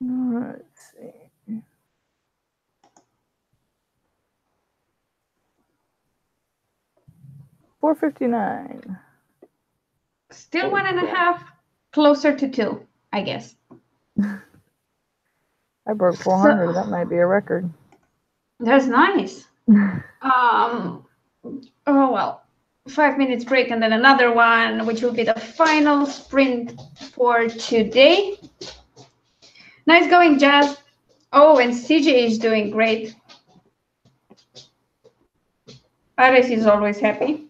Let's see. 4:59. Still 1.5, closer to 2, I guess. I broke 400. That might be a record. That's nice. Oh well, 5 minutes break and then another one, which will be the final sprint for today. Nice going, Jazz. Oh, and CJ is doing great. Ares is always happy.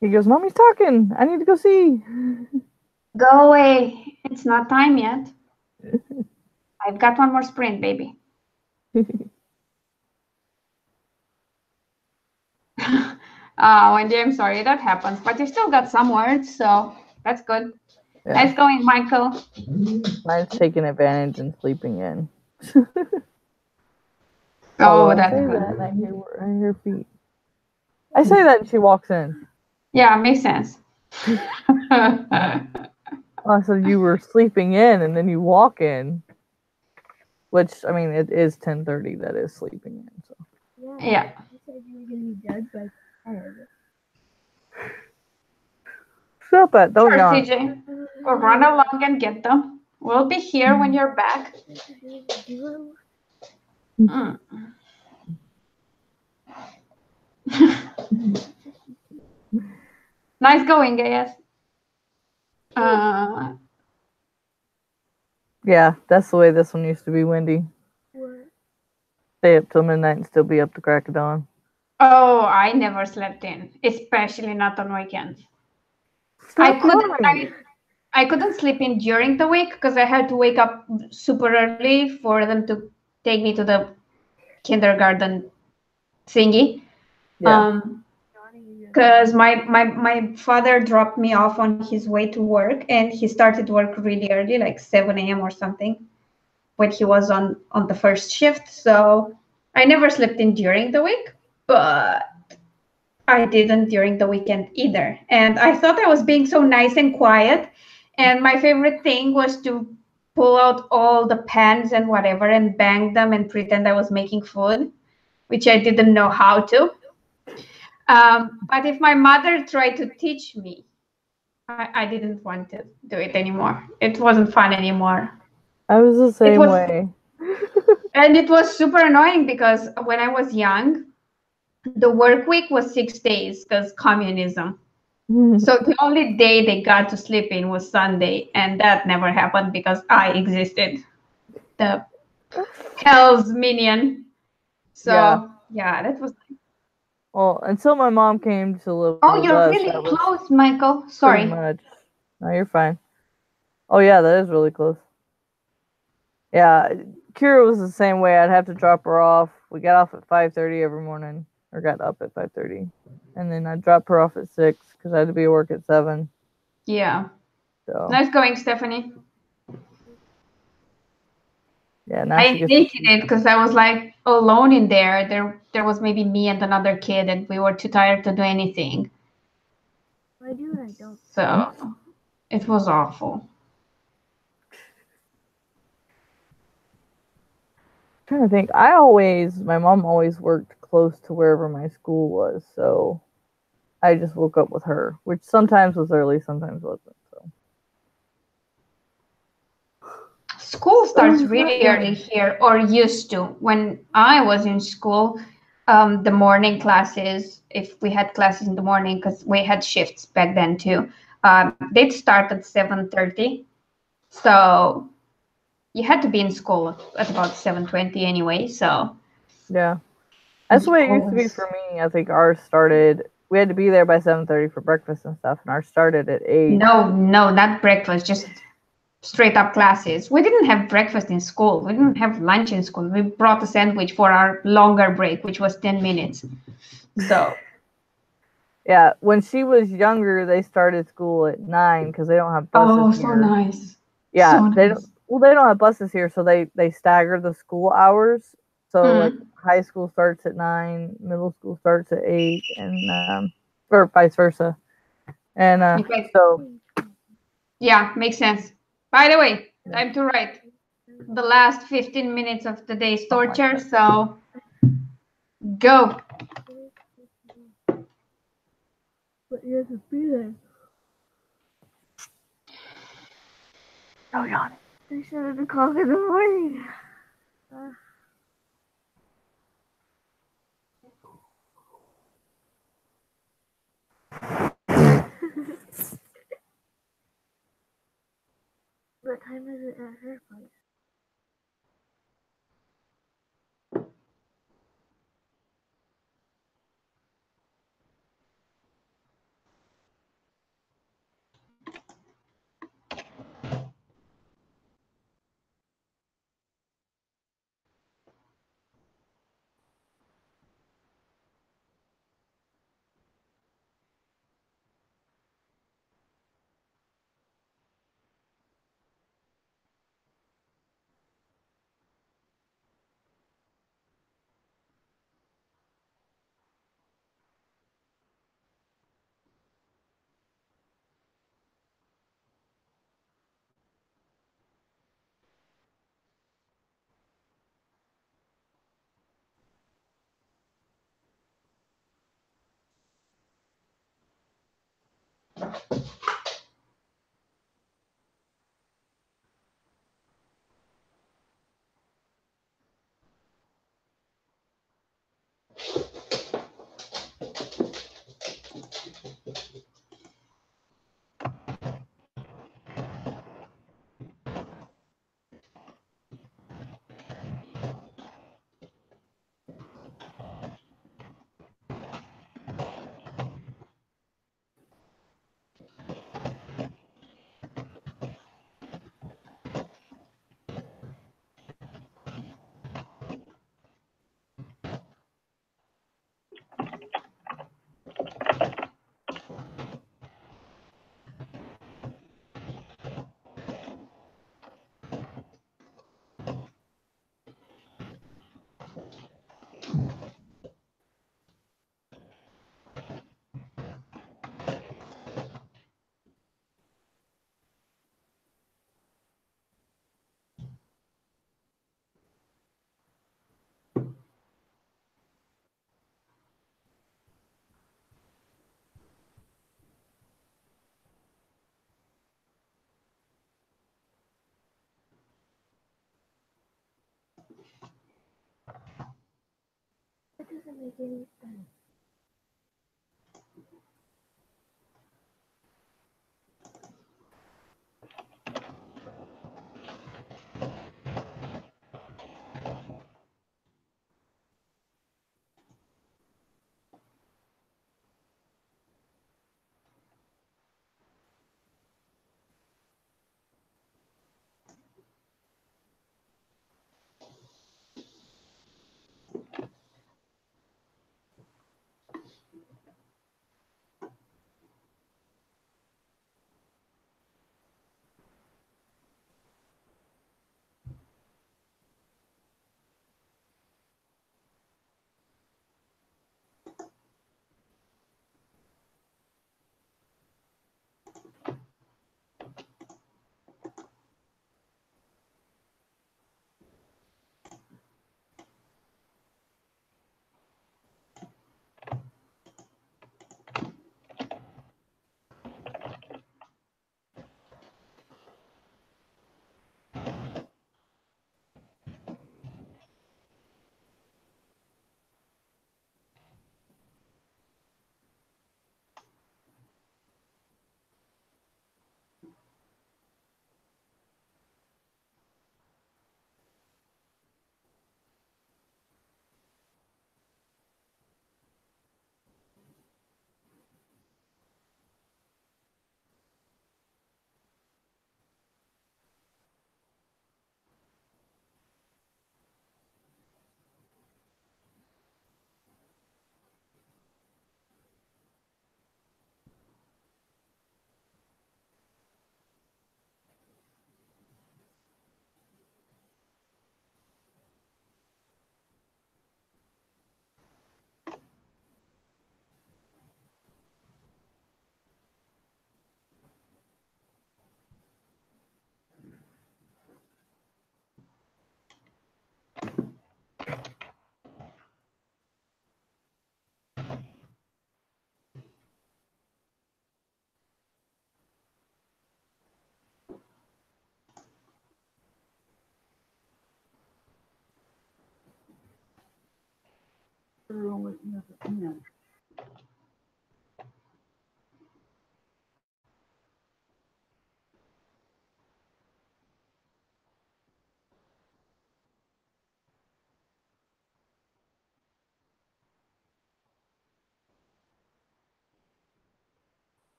He goes, Mommy's talking. I need to go see. Go away. It's not time yet. I've got one more sprint, baby. Wendy, I'm sorry that happens, but you still got some words, so that's good. Yeah. Nice going, Michael. Mine's taking advantage and sleeping in. Oh, that's good. That, I hear feet. I say that and she walks in. Yeah, makes sense. Oh, so you were sleeping in and then you walk in. Which, I mean, it is 10:30 that is sleeping in. So. Yeah. You said you were going to be judged by Clare. Stop it. Don't yawn. CJ. We'll run along and get them. We'll be here when you're back. Mm. Nice going, guys. Yeah, that's the way this one used to be, Wendy. What? Stay up till midnight and still be up to crack of dawn. Oh, I never slept in, especially not on weekends. I couldn't sleep in during the week because I had to wake up super early for them to take me to the kindergarten thingy. Yeah. Because my father dropped me off on his way to work, and he started work really early, like 7 a.m. or something, when he was on the first shift. So I never slept in during the week, but I didn't during the weekend either. And I thought I was being so nice and quiet. And my favorite thing was to pull out all the pans and whatever and bang them and pretend I was making food, which I didn't know how to. But if my mother tried to teach me, I didn't want to do it anymore. It wasn't fun anymore. I was the same way. And it was super annoying because when I was young, the work week was 6 days because communism. So the only day they got to sleep in was Sunday. And that never happened because I existed. The hell's minion. So yeah that was... Well, until my mom came to live with us. Oh, you're really close, Michael. Sorry. Pretty much. No, you're fine. Oh, yeah, that is really close. Yeah, Kira was the same way. I'd have to drop her off. We got off at 5:30 every morning. Or got up at 5:30. And then I'd drop her off at 6 because I had to be at work at 7. Yeah. So. Nice going, Stephanie. Yeah, I hated it because I was like alone in there. There was maybe me and another kid, and we were too tired to do anything. I do and I don't. So it was awful. I'm trying to think. My mom always worked close to wherever my school was, so I just woke up with her, which sometimes was early, sometimes wasn't. So. School starts really early here, or used to. When I was in school, the morning classes, if we had classes in the morning, because we had shifts back then too, they'd start at 7:30. So you had to be in school at about 7:20 anyway. So yeah, that's the way it used to be for me. I think ours started. We had to be there by 7:30 for breakfast and stuff, and ours started at 8. No, not breakfast. Just straight up classes. We didn't have breakfast in school. We didn't have lunch in school. We brought a sandwich for our longer break, which was 10 minutes. So yeah, when she was younger, they started school at 9 because they don't have buses here. Oh, so nice. Yeah, so they nice. don't. Well, they don't have buses here, so they stagger the school hours. So like high school starts at 9, middle school starts at 8, and or vice versa. And Okay. so Yeah, makes sense. By the way, time to write the last 15 minutes of today's torture. So go. But you have to be there. no yawning. They said at o'clock in the morning. What time is it at her place? That doesn't make any sense.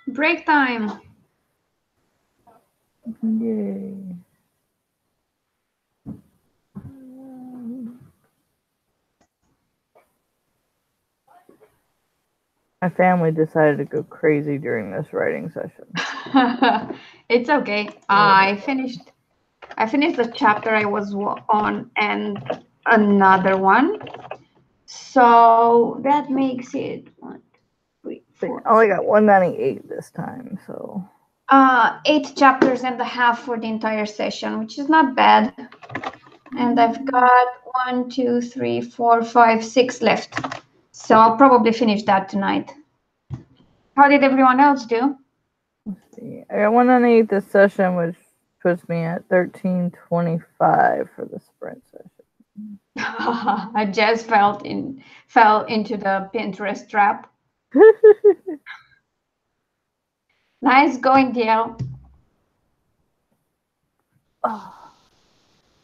Break time. Yay. My family decided to go crazy during this writing session. It's okay. I finished the chapter I was on and another one. So that makes it 1, 2, 3, 4. I only got 198 this time, so 8 chapters and a half for the entire session, which is not bad. And I've got 1, 2, 3, 4, 5, 6 left. So I'll probably finish that tonight. How did everyone else do? let's see. I got 198 this session, which puts me at 1325 for the sprint session. I just fell into the Pinterest trap. Nice going, DL. Oh.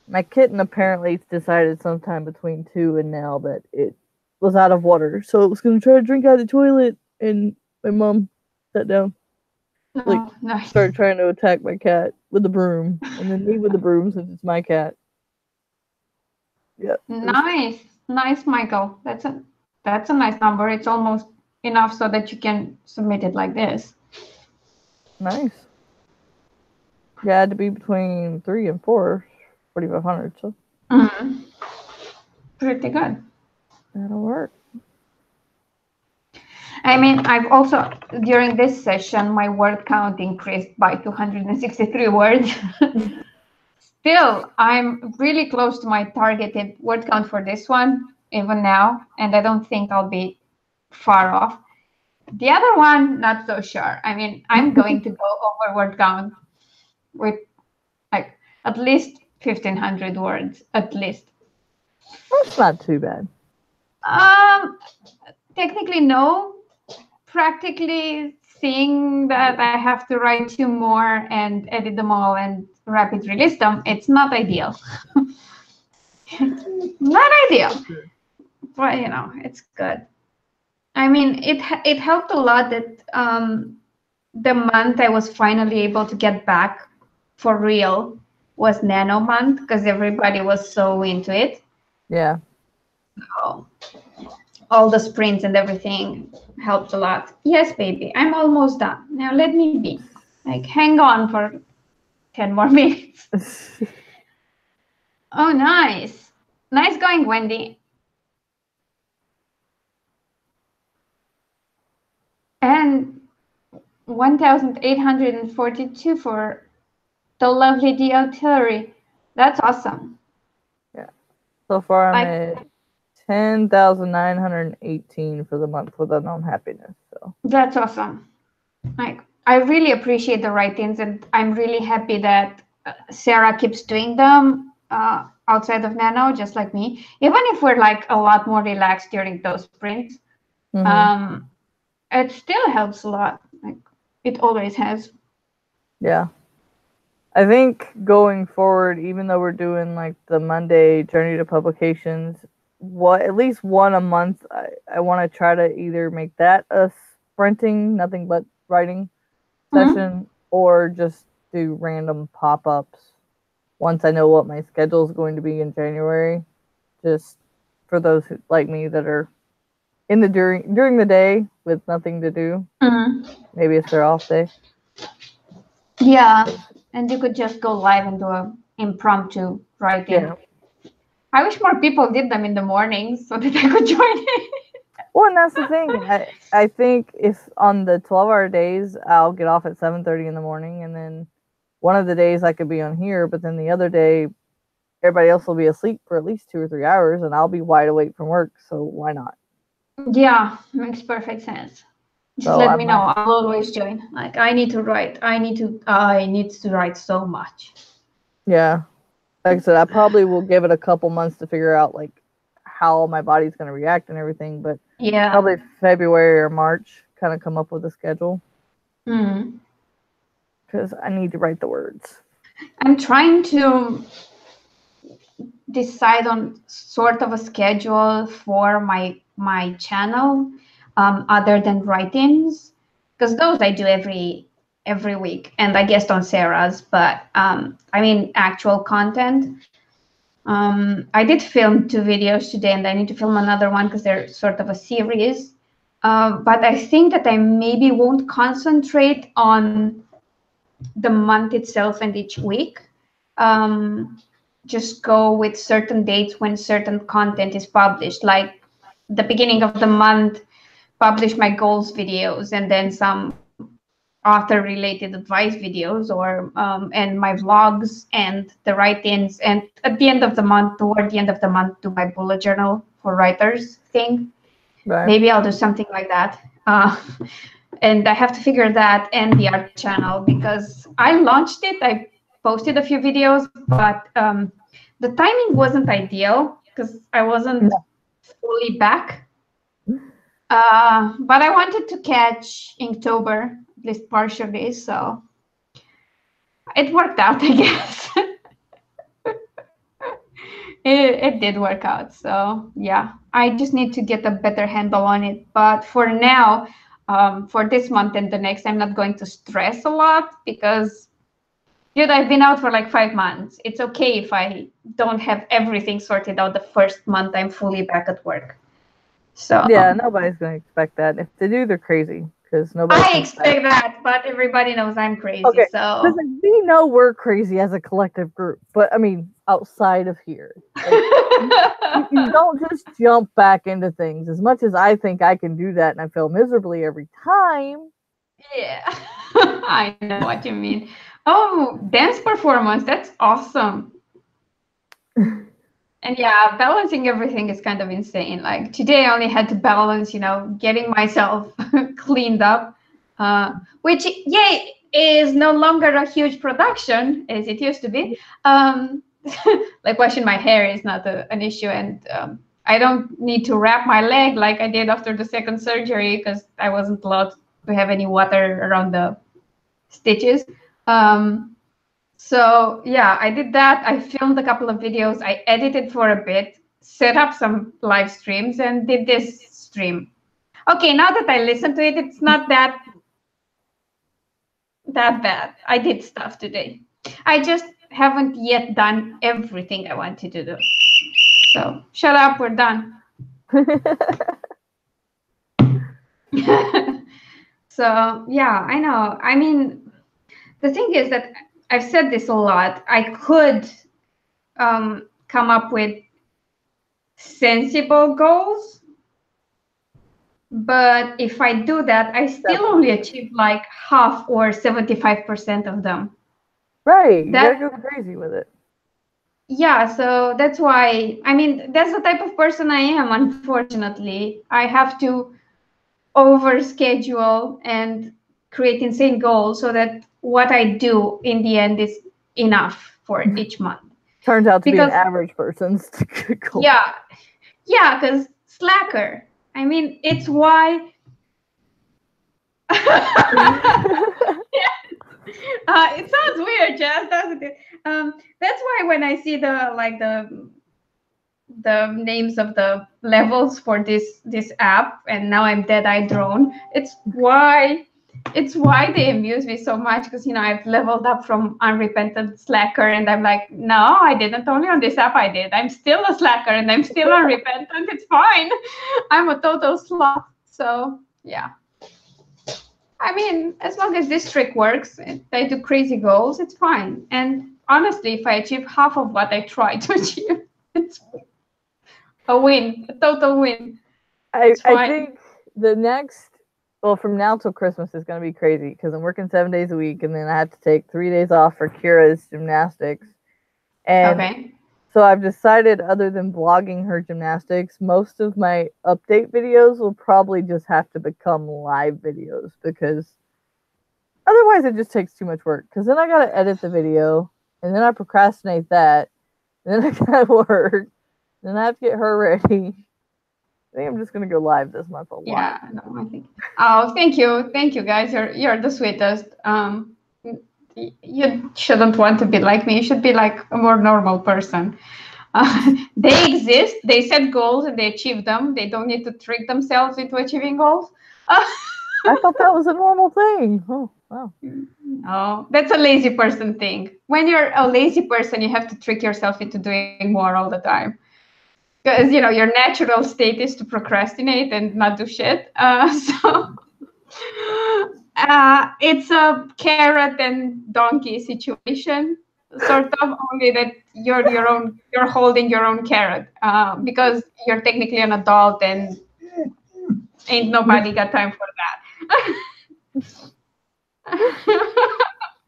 My kitten apparently decided sometime between 2 and now that it was out of water, so it was going to try to drink out of the toilet, and my mom sat down. Like, Nice. started trying to attack my cat with the broom, and then me with the broom since it's my cat. Yep. Nice, Michael. That's a nice number. It's almost enough so that you can submit it like this. Nice. Yeah, it had to be between 3 and 4, 4,500. So Pretty good. that'll work. I mean, I've also, during this session, my word count increased by 263 words. Still, I'm really close to my targeted word count for this one, even now, and I don't think I'll be far off. The other one, not so sure. I mean, I'm going to go over word count with like at least 1,500 words, at least. That's not too bad. Technically, no. Practically, seeing that I have to write 2 more and edit them all and rapid release them, it's not ideal. Not ideal, but you know, it's good. I mean, it helped a lot that the month I was finally able to get back for real was Nano month because everybody was so into it. Yeah. So, all the sprints and everything helped a lot. Yes, baby, I'm almost done. Now let me be. Like, hang on for 10 more minutes. Oh, nice. Nice going, Wendy. And 1,842 for the lovely DL Tillery. That's awesome. Yeah. So far, I'm at 10,918 for the month with unknown happiness. So That's awesome. Like, I really appreciate the write-ins, and I'm really happy that Sarah keeps doing them outside of Nano, just like me. Even if we're like a lot more relaxed during those sprints, it still helps a lot. Like, it always has. yeah. I think going forward, even though we're doing like the Monday journey to publications, at least one a month, I want to try to either make that a sprinting, nothing but writing session, or just do random pop-ups once I know what my schedule is going to be in January, just for those who, like me, that are in the during the day with nothing to do. Maybe it's their off day. Yeah, and you could just go live and do an impromptu writing. Yeah. I wish more people did them in the mornings so that I could join in. Well, and that's the thing. I think if on the 12-hour days, I'll get off at 7:30 in the morning, and then one of the days I could be on here, but then the other day, everybody else will be asleep for at least 2 or 3 hours, and I'll be wide awake from work, so why not? Yeah, makes perfect sense. Just let me know. I'll always join. Like, I need to write. I need to write so much. Yeah. Like I said, I probably will give it a couple months to figure out like how my body's going to react and everything, but yeah, probably February or March, kind of come up with a schedule. Because I need to write the words. I'm trying to decide on sort of a schedule for my channel, other than write-ins, because those I do every week, and I guest on Sarah's, but I mean actual content. I did film 2 videos today, and I need to film another one because they're sort of a series. But I think that I maybe won't concentrate on the month itself and each week. Just go with certain dates when certain content is published, like the beginning of the month, publish my goals videos, and then some author related advice videos, or and my vlogs and the write-ins, and at the end of the month, toward the end of the month, do my bullet journal for writers thing. Right. Maybe I'll do something like that. And I have to figure that and the art channel, because I launched it. I posted a few videos, but the timing wasn't ideal because I wasn't fully back. But I wanted to catch Inktober, at least partially, so it worked out, I guess. It did work out, so yeah. I just need to get a better handle on it. But for now, for this month and the next, I'm not going to stress a lot because, dude, I've been out for like 5 months. It's okay if I don't have everything sorted out the first month I'm fully back at work. So yeah, nobody's going to expect that. If they do, they're crazy. Because nobody. I expect that, but everybody knows I'm crazy. Okay, so listen, we know we're crazy as a collective group, but I mean, outside of here, like, you don't just jump back into things. As much as I think I can do that, and I feel miserably every time. Yeah, I know what you mean. Oh, dance performance—that's awesome. And yeah, balancing everything is kind of insane. Like today, I only had to balance, getting myself cleaned up, which, yay, is no longer a huge production as it used to be. Like washing my hair is not an issue, and I don't need to wrap my leg like I did after the second surgery because I wasn't allowed to have any water around the stitches. So yeah, I did that. I filmed a couple of videos. I edited for a bit, set up some live streams, and did this stream. Okay, now that I listen to it, it's not that bad. I did stuff today. I just haven't yet done everything I wanted to do. So shut up, we're done. So yeah, I know. I mean, the thing is that I've said this a lot. I could come up with sensible goals, but if I do that, I still only achieve like half or 75% of them. Right, you gotta go crazy with it. yeah, so that's why, I mean, that's the type of person I am, unfortunately. I have to overschedule and create insane goals so that what I do in the end is enough for each month. Turns out to be an Because, average person's goal. yeah, yeah, because slacker. I mean, it's why. It sounds weird, Jazz, doesn't it? That's why when I see the names of the levels for this app, and now I'm dead-eye drone. It's why they amuse me so much, because I've leveled up from unrepentant slacker, and I'm like, no, I didn't. Only on this app I did. I'm still a slacker, and I'm still unrepentant. It's fine. I'm a total sloth. So yeah. I mean, as long as this trick works, and I do crazy goals, it's fine. And honestly, if I achieve half of what I try to achieve, it's a win, a total win. I fine. think the next, well, from now till Christmas is going to be crazy because I'm working 7 days a week, and then I have to take 3 days off for Kira's gymnastics. And Okay. so I've decided, other than blogging her gymnastics, most of my update videos will probably just have to become live videos, because otherwise it just takes too much work. Because then I got to edit the video, and then I procrastinate that, and then I got to work, then I have to get her ready. I think I'm just gonna go live this month a lot. Yeah, no, I think. Oh, thank you, guys. You're the sweetest. You shouldn't want to be like me. You should be like a more normal person. They exist. They set goals and they achieve them. They don't need to trick themselves into achieving goals. I thought that was a normal thing. Oh, wow. Oh, that's a lazy person thing. When you're a lazy person, you have to trick yourself into doing more all the time. Because your natural state is to procrastinate and not do shit. So it's a carrot and donkey situation, sort of. Only that you're holding your own carrot, because you're technically an adult and ain't nobody got time for that.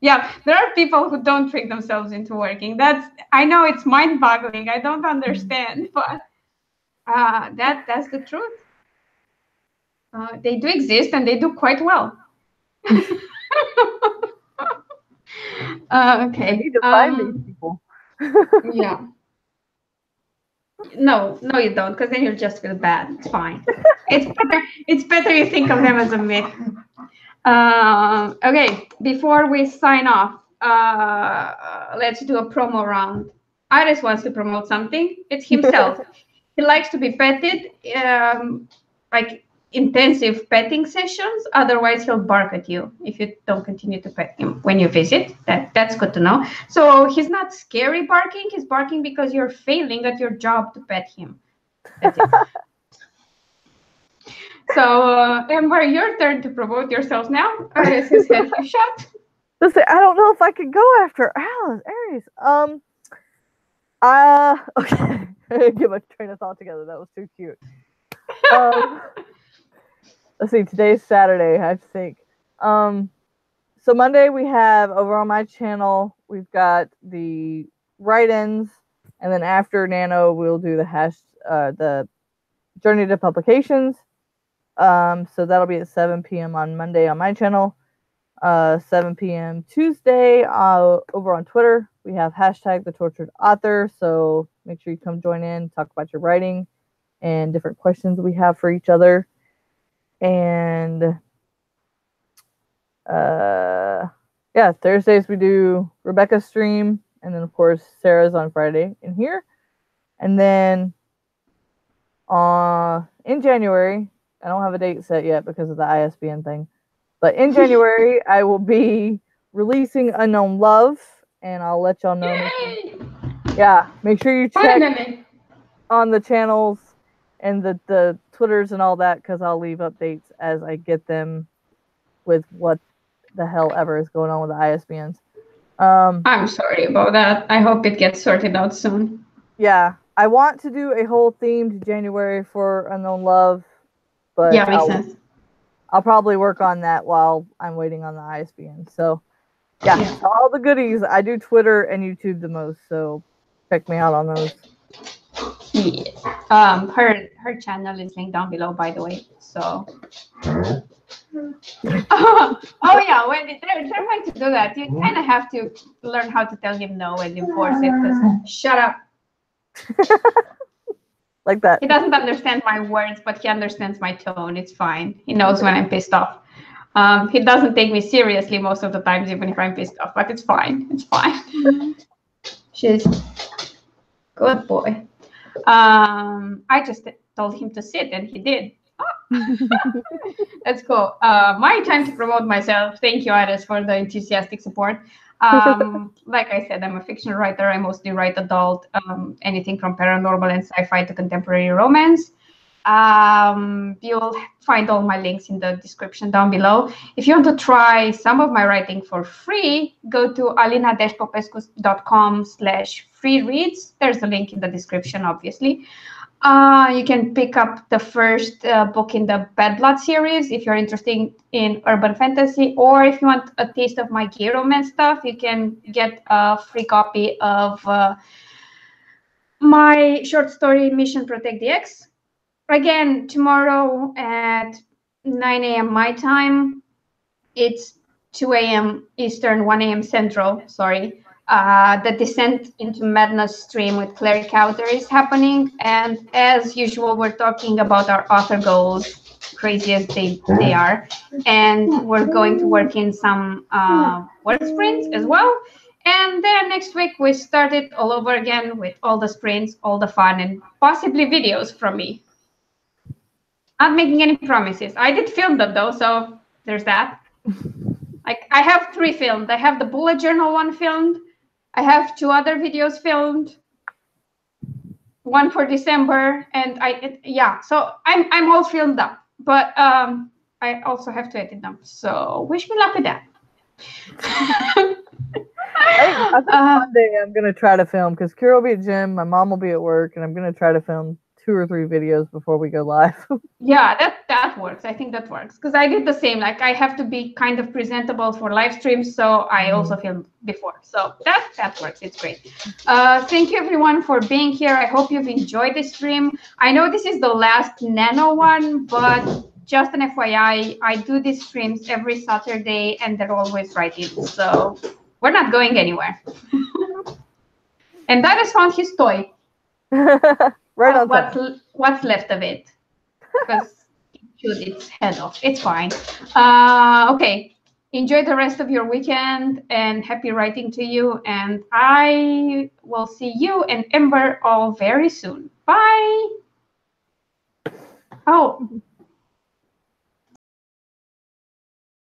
Yeah, there are people who don't trick themselves into working. I know it's mind-boggling. I don't understand, but that's the truth. They do exist, and they do quite well. I Okay. need to find these people. Yeah. No, you don't, because then you'll just feel bad. It's fine. It's better you think of them as a myth. Okay, before we sign off, let's do a promo round. Iris wants to promote something. It's himself. He likes to be petted, like intensive petting sessions. Otherwise, he'll bark at you if you don't continue to pet him when you visit. That's good to know. So he's not scary barking. He's barking because you're failing at your job to pet him. That's it. So, Amber, your turn to promote yourself now. Iris has had his shot. Listen, I don't know if I could go after Alice Aries. Okay. Get my train of thought together. That was too cute. Let's see. Today's Saturday, I think. So Monday we have, over on my channel, we've got the write-ins, and then after Nano we'll do the journey to publications. So that'll be at 7 p.m. on Monday on my channel. 7 p.m. Tuesday over on Twitter. We have hashtag the tortured author. So make sure you come join in, talk about your writing and different questions we have for each other. And yeah, Thursdays we do Rebecca's stream, and then of course Sarah's on Friday in here. And then in January, I don't have a date set yet because of the ISBN thing, but in January I will be releasing Unknown Love, and I'll let y'all know. Yay! Yeah, make sure you check Finally. on the channels and the Twitters and all that, because I'll leave updates as I get them with what the hell ever is going on with the ISBNs. I'm sorry about that. I hope it gets sorted out soon. Yeah, I want to do a whole themed January for Unknown Love, but Yeah, makes sense. I'll probably work on that while I'm waiting on the ISBN. So yeah, all the goodies. I do Twitter and YouTube the most, so check me out on those. Yeah. Her channel is linked down below, by the way. So. Oh yeah, when they're trying to do that, you kind of have to learn how to tell him no and enforce it. Because shut up. Like that. He doesn't understand my words, but he understands my tone. It's fine. He knows when I'm pissed off. He doesn't take me seriously most of the times, even if I'm pissed off. But it's fine. It's fine. She's good boy. I just told him to sit, and he did. That's cool. My time to promote myself. Thank you, Iris, for the enthusiastic support. Like I said, I'm a fiction writer. I mostly write adult, anything from paranormal and sci-fi to contemporary romance. You'll find all my links in the description down below. If you want to try some of my writing for free, go to alina-popescu.com/free reads. There's a link in the description, obviously. You can pick up the first book in the Bad Blood series if you're interested in urban fantasy, or if you want a taste of my gay romance stuff, you can get a free copy of my short story Mission Protect the X. Again, tomorrow at 9 a.m. my time. It's 2 a.m. Eastern, 1 a.m. Central, sorry. The Descent into Madness stream with Clare Kauter is happening. And as usual, we're talking about our author goals, crazy as they are. And we're going to work in some work sprints as well. And then next week, we start it all over again with all the sprints, all the fun, and possibly videos from me. Not making any promises. I did film them though, so there's that. Like, I have 3 filmed. I have the bullet journal one filmed. I have 2 other videos filmed. One for December, and so I'm all filmed up. But I also have to edit them. So wish me luck with that. I think Monday I'm gonna try to film because Kira will be at gym, my mom will be at work, and I'm gonna try to film 2 or 3 videos before we go live. Yeah, that works. I think that works because I did the same. Like, I have to be kind of presentable for live streams, so I also filmed before. So that works. It's great. Thank you everyone for being here. I hope you've enjoyed this stream. I know this is the last Nano one, but just an FYI, I do these streams every Saturday, and they're always writing. So we're not going anywhere. And Darius found his toy. Right on time. What's left of it? Because it chewed its head off. It's fine. Okay. Enjoy the rest of your weekend and happy writing to you. And I will see you and Ember all very soon. Bye. Oh.